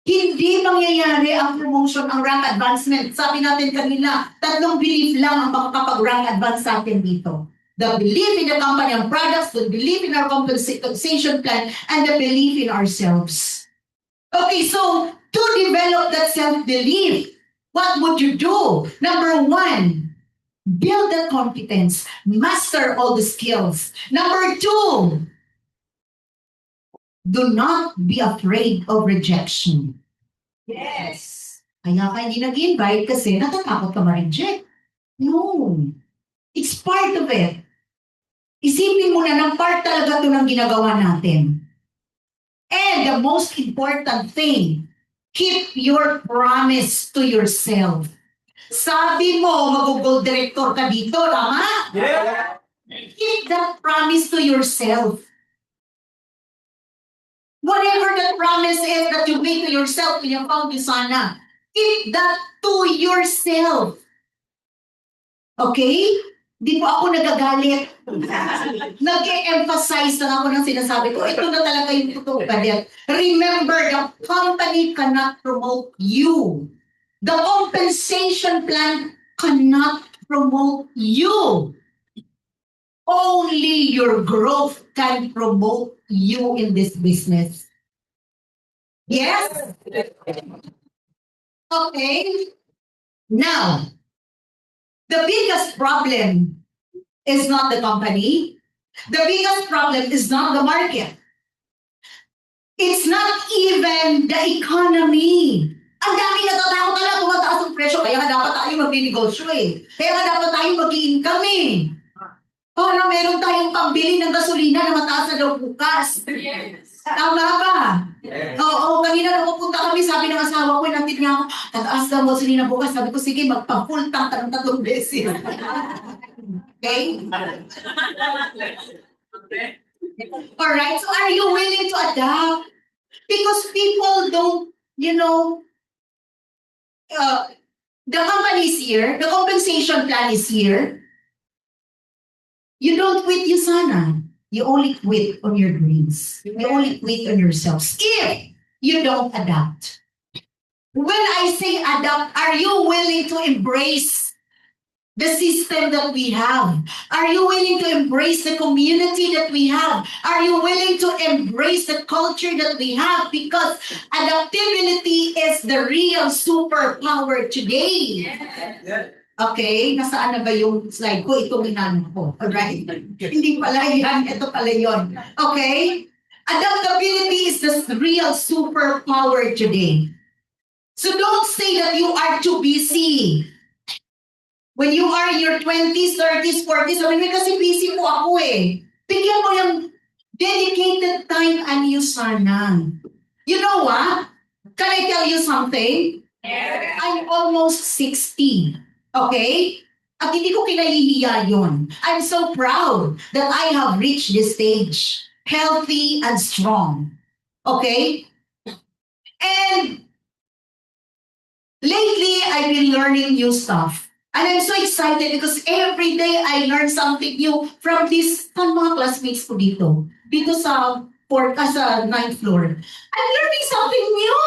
B: Hindi mangyayari ang promotion, ang rank advancement. Sabi natin kanina, 3 belief lang ang makakapag-rank advance sa atin dito. The belief in the company and products, the belief in our compensation plan, and the belief in ourselves. Okay, so to develop that self-belief, what would you do? Number 1, build the competence, master all the skills. Number 2, do not be afraid of rejection.
C: Yes.
B: Kaya ka hindi nag-invite kasi natatakot ka ma-reject. No. It's part of it. Isipin mo na ng part talaga ito ng ginagawa natin. And the most important thing, keep your promise to yourself. Sabi mo, mag-gold director ka dito, tama?
C: Yeah.
B: Keep that promise to yourself. Whatever that promise is that you made to yourself when you found USANA, keep that to yourself. Okay? Di po ako nagagalit. Nag-emphasize lang ako ng sinasabi ko. Ito na talaga yung totoo kadet. Remember, the company cannot promote you. The compensation plan cannot promote you. Only your growth can promote you in this business. Yes? Okay. Now, the biggest problem is not the company. The biggest problem is not the market. It's not even the economy. Ang dami natatakot na tumataas ang presyo, kaya nga dapat tayo mag-negosyo eh. Kaya nga dapat tayo mag-i-income eh. Para meron tayong pambili ng gasolina na mataas na daw bukas.
C: Yes.
B: Tama ba?
C: Yes.
B: Oo, kanina nung pupunta kami, sabi ng asawa ko, natin niya ako, tataas daw gasolina bukas. Sabi ko, sige, magpa-full tank ka ng 3 beses. Okay? Alright, so are you willing to adapt? Because people don't, the company is here, the compensation plan is here. You don't quit USANA. You only quit on your dreams. You only quit on yourselves if you don't adapt. When I say adapt, are you willing to embrace the system that we have? Are you willing to embrace the community that we have? Are you willing to embrace the culture that we have? Because adaptability is the real superpower today. Okay, nasaan na ba yung slide ko? Itong inano ko. Alright? Hindi pala yan. Ito pala yun. Okay? Adaptability is the real superpower today. So don't say that you are too busy. When you are in your 20s, 30s, 40s, sabi mo, kasi busy po ako eh. Bigyan mo yung dedicated time and you sana. You know what? Can I tell you something? I'm almost 60. Okay? At hindi ko kinahihiya yun. I'm so proud that I have reached this stage. Healthy and strong. Okay? And lately, I've been learning new stuff. And I'm so excited because every day I learn something new from this mga classmates ko dito. Dito sa sa 9th floor. I'm learning something new.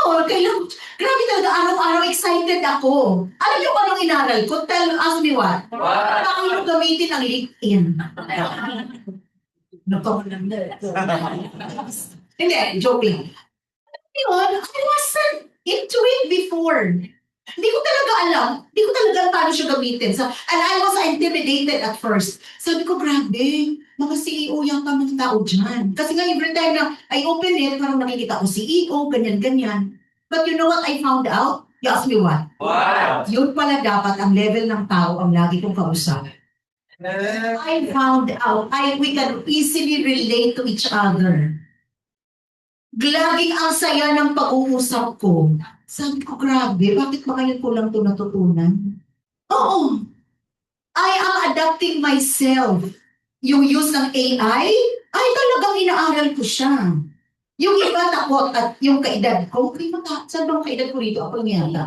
B: Grabe talaga, araw-araw excited ako. Alam niyo kung anong inaral ko? Ask me what? Paano gamitin ang LinkedIn? Hindi, joking. Yun, I wasn't into it before. Hindi ko talaga alam. Hindi ko talaga alam paano siya gamitin. So, and I was intimidated at first. Sabi ko, grabe, mga CEO yata mga tao dyan. Kasi nga every time na I open it, parang nakikita ko CEO, ganyan-ganyan. But you know what I found out? You ask me what?
C: Wow!
B: Yun pala dapat ang level ng tao ang lagi kong kausap. I found out we can easily relate to each other. Laging ang saya ng pag-uusap ko. Sabi ko, grabe, bakit ba ngayon ko lang ito natutunan? Oo. I am adapting myself. Yung use ng AI, ay talagang inaaral ko siya. Yung iba takot at yung kaedad ko, saan bang kaedad ko rito? Ako lang yata.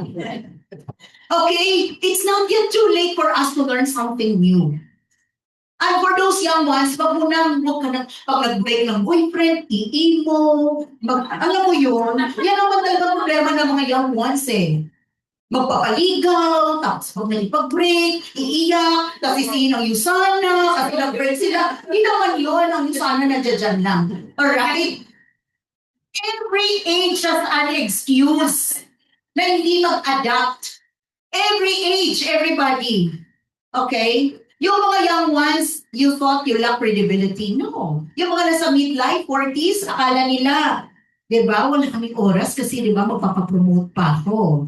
B: Okay, it's not yet too late for us to learn something new. And for those young ones, pag nag-break ng boyfriend, iimo, alam mo yun, yan naman talaga problema ng mga young ones eh. Magpapaligaw, tapos pag nagpag-break, iiyak, tapos isihin ang Yusana, kasi nag-break sila. Hindi naman yun, ang Yusana nandiyan lang. Alright? Every age has an excuse na hindi mag-adapt. Every age, everybody. Okay? Yung mga young ones, you thought you lack credibility. No. Yung mga nasa midlife, 40s, akala nila, di ba, wala kaming oras kasi di ba, magpapapromote pa ako.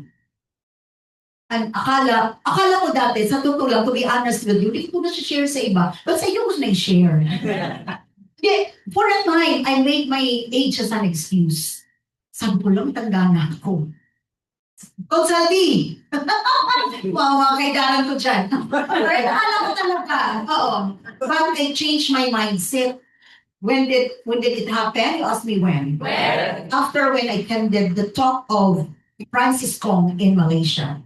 B: And akala ko dati, sa totoo lang, to be honest with you, hindi ko na share sa iba, but sa iyo ko na i-share. Yeah, for a time, I made my age as an excuse. Sabi ko lang, tanda na ako. Consulting! Mga kailangan ko dyan. Pero alam ko talaga. Oo. But I changed my mindset. When did it happen? You asked me when. After when I attended the talk of Francis Kong in Malaysia.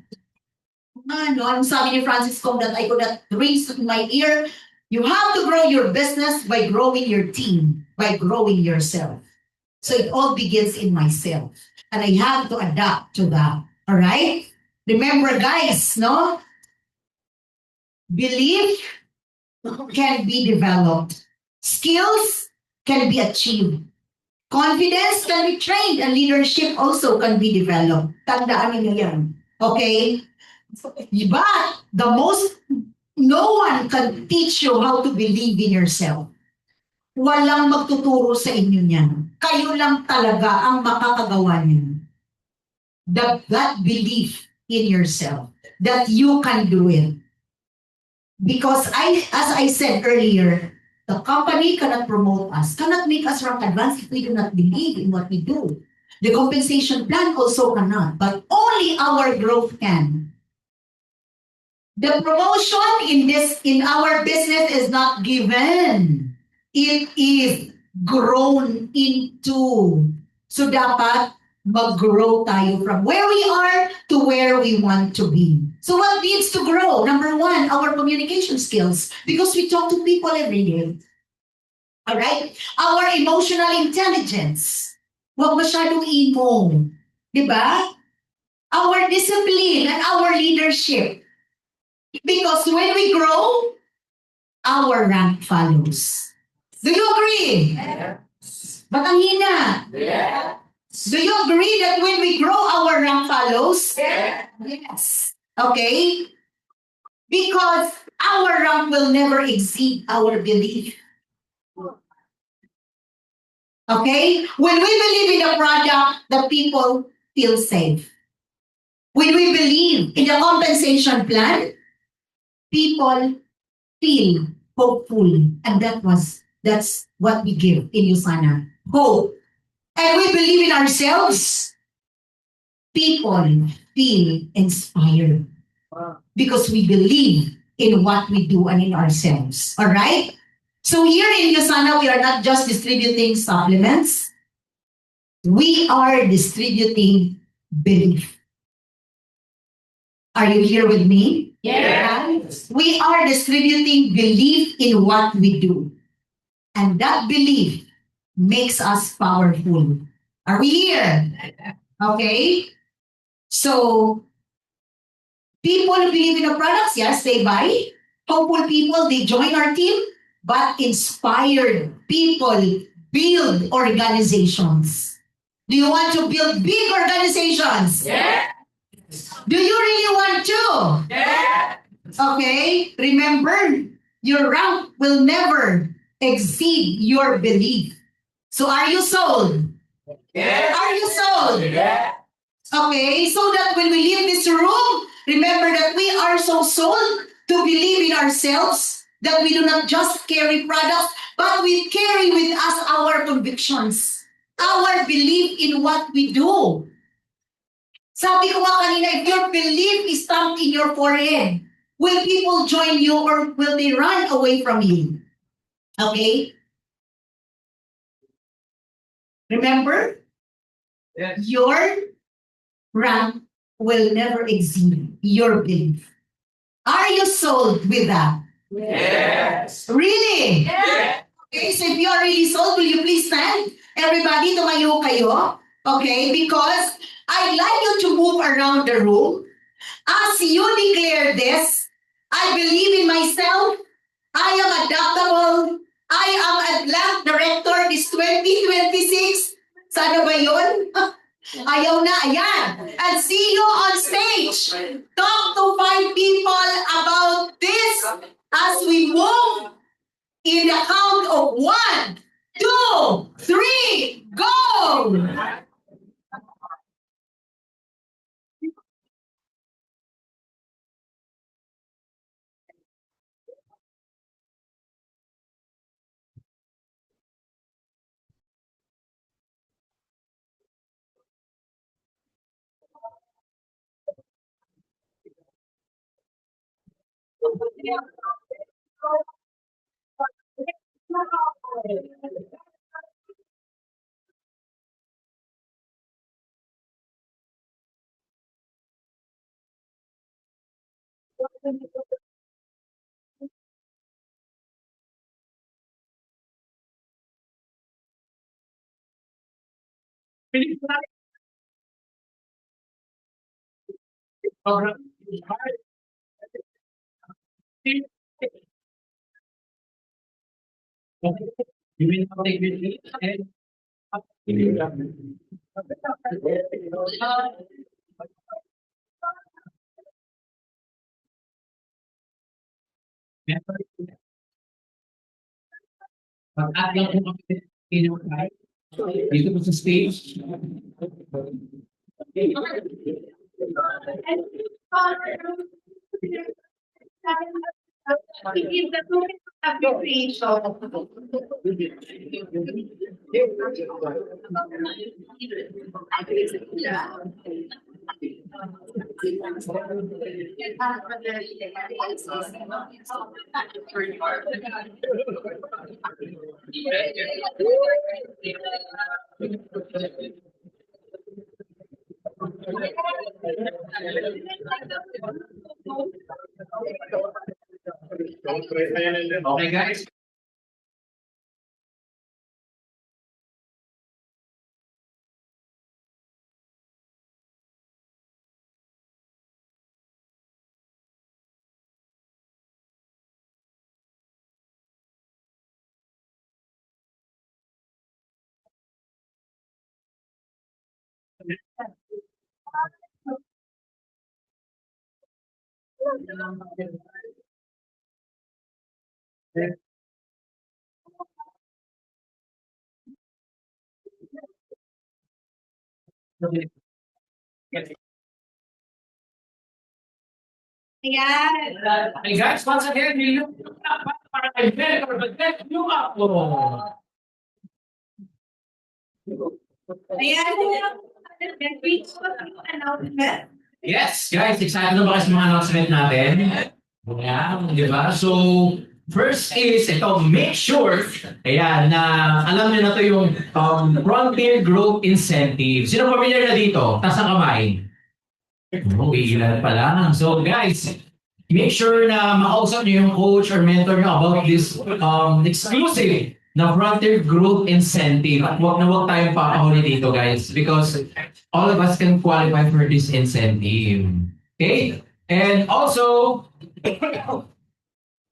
B: Anong sabi ni Francis Kong that I could not reach in my ear? You have to grow your business by growing your team, by growing yourself. So it all begins in myself. And I have to adapt to that. All right? Remember, guys, no? Belief can be developed. Skills can be achieved. Confidence can be trained, and leadership also can be developed. Tandaan niyo yan. Okay? But no one can teach you how to believe in yourself. Walang magtuturo sa inyo niyan. Kayo lang talaga ang makakagawa niyan. That belief in yourself, that you can do it. Because as I said earlier, the company cannot promote us, cannot make us rank advance if we do not believe in what we do. The compensation plan also cannot, but only our growth can. The promotion in our business is not given. It is grown into. So dapat mag-grow tayo from where we are to where we want to be. So what needs to grow? Number one, our communication skills. Because we talk to people every day. Alright? Our emotional intelligence. Huwag masyadong emo. Di ba? Our discipline and our leadership. Because when we grow, our rank follows. Do you agree? Ba't ang hina? Do you agree that when we grow, our rank follows? Yes. Okay? Because our rank will never exceed our belief. Okay? When we believe in the product, the people feel safe. When we believe in the compensation plan, people feel hopeful. And that's what we give in USANA. Hope. And we believe in ourselves. People feel inspired. Because we believe in what we do and in ourselves. All right? So here in USANA, we are not just distributing supplements. We are distributing belief. Are you here with me?
C: Yes.
B: We are distributing belief in what we do. And that belief makes us powerful. Are we here? Okay? So, people who believe in the products, yes, they buy. Hopeful people, they join our team. But inspired people build organizations. Do you want to build big organizations?
C: Yes.
B: Do you really want to?
C: Yes.
B: Okay? Remember, your rank will never exceed your belief. So are you sold?
C: Yes.
B: Are you sold?
C: Yes.
B: Okay, so that when we leave this room, remember that we are so sold to believe in ourselves that we do not just carry products, but we carry with us our convictions, our belief in what we do. Sabi ko nga kanina, if your belief is stamped in your forehead, will people join you or will they run away from you? Okay? Remember,
C: Yes.
B: your rank will never exceed your belief. Are you sold with that?
C: Yes.
B: Really?
C: Yes.
B: Okay, so if you are really sold, will you please stand? Everybody, tumayo kayo. Okay, because I'd like you to move around the room. As you declare this, I believe in myself. I am adaptable. I am a blank director this 2026. Sana ba yun? Ayaw na, ayan. And see you on stage. Talk to 5 people about this as we move in the count of 1, 2, 3, go!
C: You mean not take it? Pag-at lang po kami kinukay. Dito po sa stage. Okay guys,
A: Ayan.
C: Hey guys, once again, we look up para kay Ben or Ben, look up.
A: Ayan.
C: Yes, guys, excited na ba kayo sa mga announcement natin? Ayan, di ba? So, first is, ito, make sure, ayan, na alam niyo na to yung Frontier Growth Incentive. Sino familiar na dito? Taas ang kamay. Okay, ilan pa lang. So, guys, make sure na makausap niyo yung coach or mentor niyo about this exclusive na Frontier Growth Incentive. At huwag na huwag tayong papahuli dito, guys, because all of us can qualify for this incentive. Okay? And also,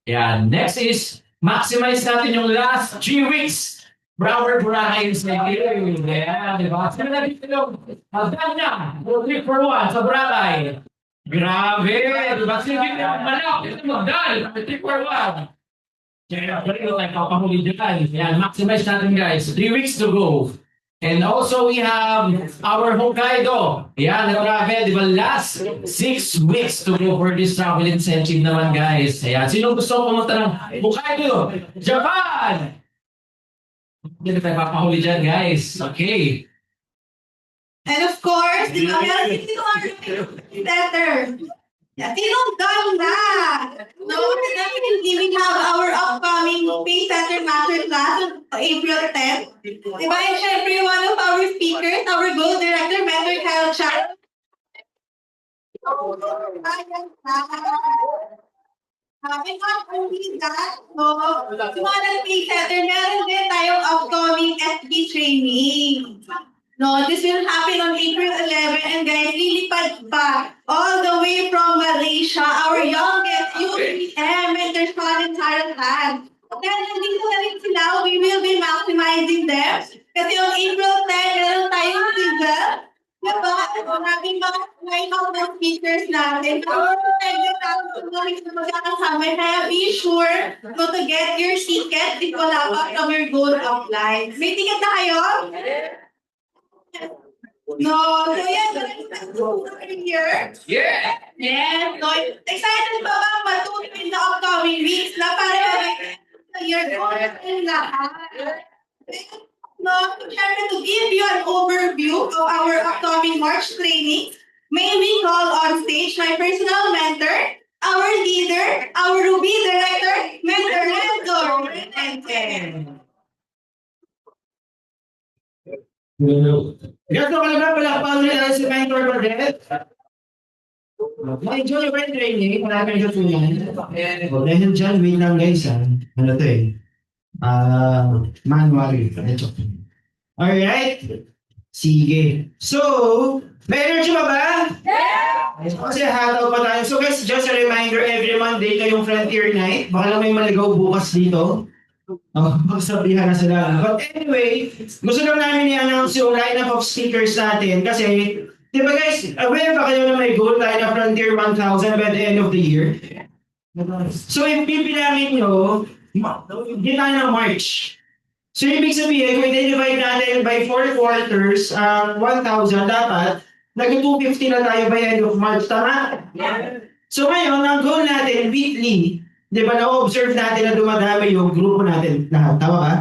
C: yeah, next is maximize natin yung last 3 weeks. Broward Boracay Incentive. Yeah, di ba? Sino na dito yung Aldana, 3 for 1 sa Boracay. Grabe! Di ba? Sino dito yung Manok? Ito magdal, 3 for 1. Kaya tayo papahuli dyan. Yan, maximize natin guys. 3 weeks to go. And also we have our Hokkaido. Yan, grabe, di ba? Last 6 weeks to go for this travel incentive naman guys. Ayan, sino gusto pumunta ng Hokkaido? Japan! Hindi tayo papahuli dyan guys. Okay.
A: And of course, di ba, meron dito ang letter. Tinong ganda! No, definitely we have our upcoming Space Center Masterclass on April 10th. Di ba, and syempre, one of our speakers, our Gold Director, Mentor Kyle Chan. And not only that, no, mga Space Center, meron din tayong upcoming SB training. No, this will happen on April 11 and guys, lilipad pa all the way from Malaysia, our youngest UPM Mentor Squad in Thailand. Kaya nandito na rin sila, we will be maximizing them. Kasi on April 10, meron tayong sizzle. Diba? Maraming mga ng speakers natin. Ang segment natin na magkakasama. Kaya be sure to get your ticket if wala pa from your goal offline. May ticket na kayo? No, so yes, here.
C: Yeah!
A: Yes, so excited pa ba matuloy in the upcoming weeks na para sa year and lahat? No, syempre to give you an overview of our upcoming March training, may we call on stage my personal mentor, our leader, our Ruby Director, Mentor Mentor.
F: Ganito ka naman pala pala si Mentor Barret. Ma-enjoy ba yung training? Maraming natutunan. Dahil dyan, wait lang guys ha. Ano to eh? Manual. Alright. Sige. So, may energy ba ba? Yeah! Kasi hataw pa tayo. So guys, just a reminder, every Monday kayong Frontier Night. Baka lang may maligaw bukas dito. Magsabihan na sila. But anyway, gusto lang namin i-announce yung lineup of speakers natin kasi, di ba guys, aware ba kayo na may goal tayo na Frontier 1000 by the end of the year? So, yung pipilangin nyo, hindi tayo ng March. So, ibig sabihin, kung i-divide natin by 4 quarters, 1,000, dapat, nag-250 na tayo by end of March. Tama? So, ngayon, ang goal natin, weekly, di ba, na-observe natin na dumadami yung grupo natin lahat. Tama ba?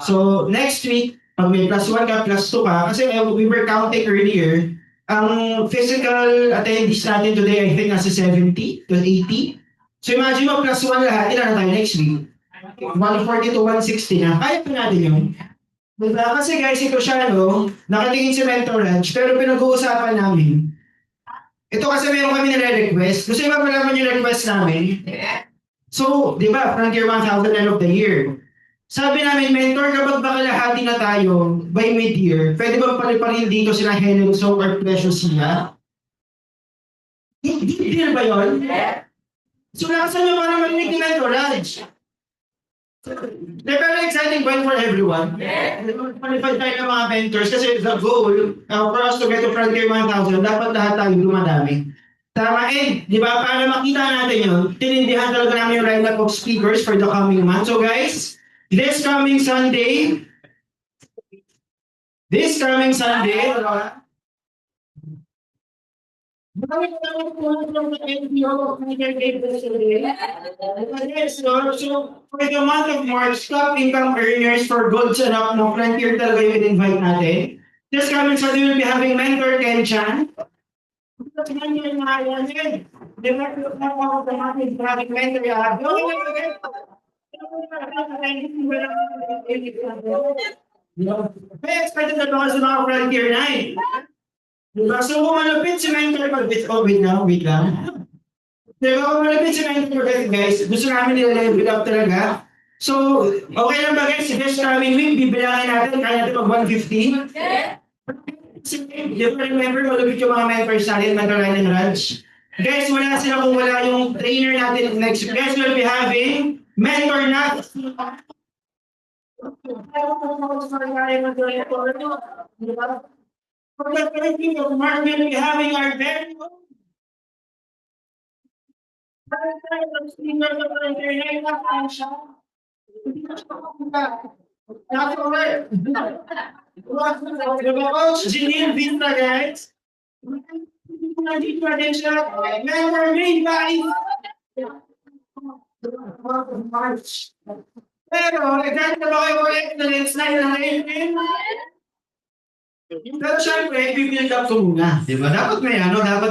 F: So, next week, pag may plus 1 ka, plus 2 ka, kasi we were counting earlier, ang physical attendees natin today, I think, nasa 70 to 80. So, imagine mo, plus 1 lahat, ilan na tayo next week? 140 to 160 na. Kaya po natin yun. Diba? Kasi guys, ito siya, no? Nakatingin si Mentor Ranch, pero pinag-uusapan namin. Ito kasi meron kami nire-request. Gusto yung mapalaman yung request namin. So, di ba, Frontier 1000 end of the year. Sabi namin, Mentor, kapag baka lahati na tayo by mid-year, pwede ba paliparin dito sila Helen Song or Precious Sia? Hindi ba yun? So, nakasan nyo para marinig ni Mentor Ranch? Pero exciting point for everyone. Qualify tayo ng mga mentors kasi the goal for us to get to Frontier 1000, dapat lahat tayo dumadami. Tama, di ba, para makita natin yun, tinindihan talaga namin yung lineup of speakers for the coming month. So guys, this coming Sunday, so for the month of March, top income earners for Golds and Up, no, Frontier talaga yung in-invite natin. This coming Sunday, we'll be having Mentor Ken Chan. May expected na ba sa mga Frontier 9? Diba? So kung malapit si Mentor wait lang. Diba? Kung malapit si Mentor guys, gusto namin nila-level up talaga. So, okay lang ba guys? This coming week, bibilangin natin, kaya natin mag 150? Di ba remember, malapit yung mga mentors natin, Magdalena and Raj? Guys, wala sila kung wala yung trainer natin next week. Guys, we'll be having mentor natin. For the 13th of March, we'll be having our very own Janine Vista, guys. Member made by March. Pero, nagkakita ba kayo ulit na next night na ngayon? Pero syempre, i-build up ko muna. Diba? Dapat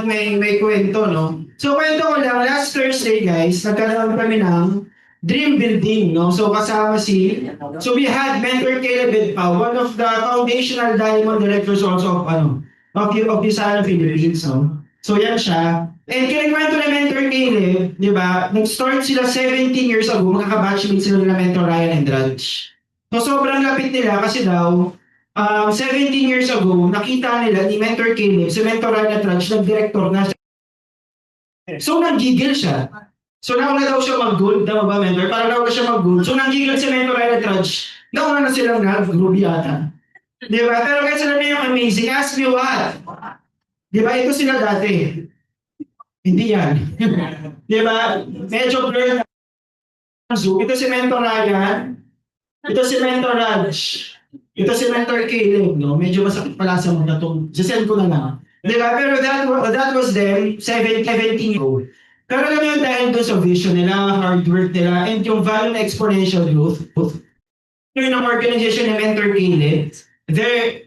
F: may kwento, no? So, kwento ko lang, last Thursday, guys, nagkaroon kami ng dream building, no? So, kasama so we had Mentor Caleb Bedpao, one of the foundational diamond directors also of the Sana Philippines, no? So, yan siya. And kinikwento na Mentor Caleb, di ba? Nag-start sila 17 years ago, makaka-batchmate sila nila Mentor Ryan and Raj. So, sobrang lapit nila kasi daw, 17 years ago, nakita nila ni Mentor Caleb, si Mentor Ryan at Raj, nag-director na siya. So, nag-giggle siya. So, nauna daw siya mag-gold, tama ba, Mentor? Parang nauna siya mag-gold. So, nag-giggle si Mentor Ryan at Raj. Nauna na silang nag-groovy yata. Di ba? Pero guys, alam niyo yung amazing. Ask me what? Di ba? Ito sila dati. Hindi yan. Di ba? Medyo blurred. Ito si Mentor Ryan. Ito si Mentor Raj. Ito si Mentor Caleb, no? Medyo masakit pala sa mga itong. Sasend ko na lang. Di ba? Pero that was them, 17 years old. Pero alam mo yun, dahil doon sa vision nila, hard work nila, and yung value na exponential growth, yung ng organization ni Mentor Caleb,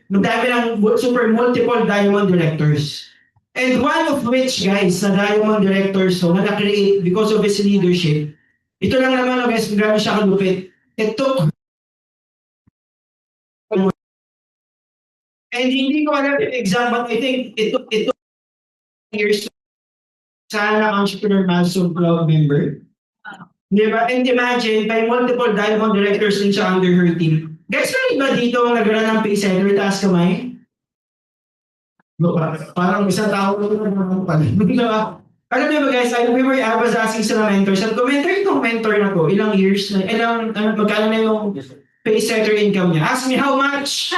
F: magdami ng super multiple diamond directors. And one of which, guys, na diamond directors, so, na-create because of his leadership, ito lang naman, guys, gano'n siya kalupit. It took and hindi ko alam yung exact, but I think it took years sana entrepreneur milestone club member. Di ba? And imagine, by multiple diamond directors din siya under her team. Guys, meron ba dito ang nagkaroon ng pay center, taas kamay? Parang isang tao lang pala. Alam niyo ba guys, I was asking sa mentors, sabi ko, mentor itong mentor na to, ilang years na, magkano na yung pay center income niya? Ask me how much?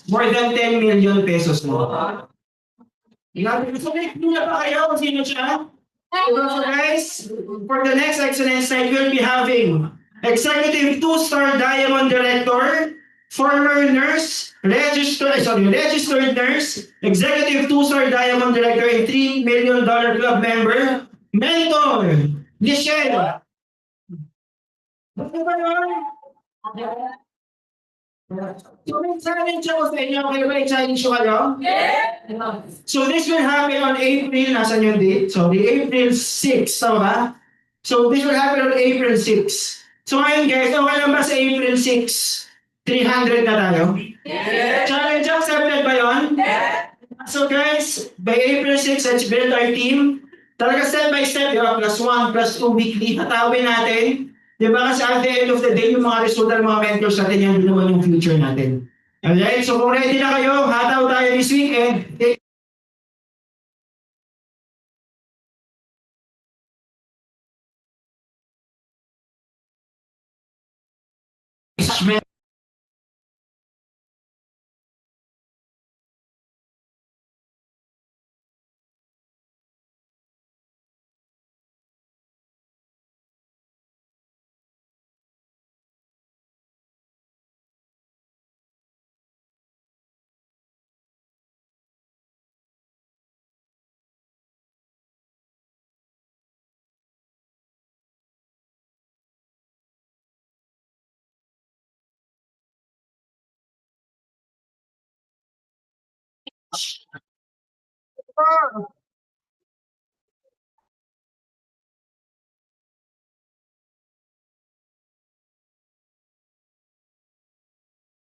F: More than 10 million pesos mo. So, niya pa kayo kung sino siya? So guys, for the next Excellence Night, we'll be having Executive 2-star Diamond Director, former nurse, registered nurse, Executive 2-star Diamond Director, and $3 million club member, Mentor, Michelle. So may challenge ako sa inyo. Kayo ba i-challenge ko kayo? So this will happen on April, nasan yung date? Sorry, April 6, tama ba? So this will happen on April 6. So ngayon guys, okay lang ba sa April 6? 300 na tayo? Challenge accepted ba yun? So guys, by April 6, let's build our team. Talaga step by step, diba? +1, +2 weekly, tatawin natin. Diba kasi at the end of the day, yung mga resulta ng mga mentors natin, yan din naman yung future natin. Alright, so kung ready na kayo, hataw tayo this weekend.
C: Management.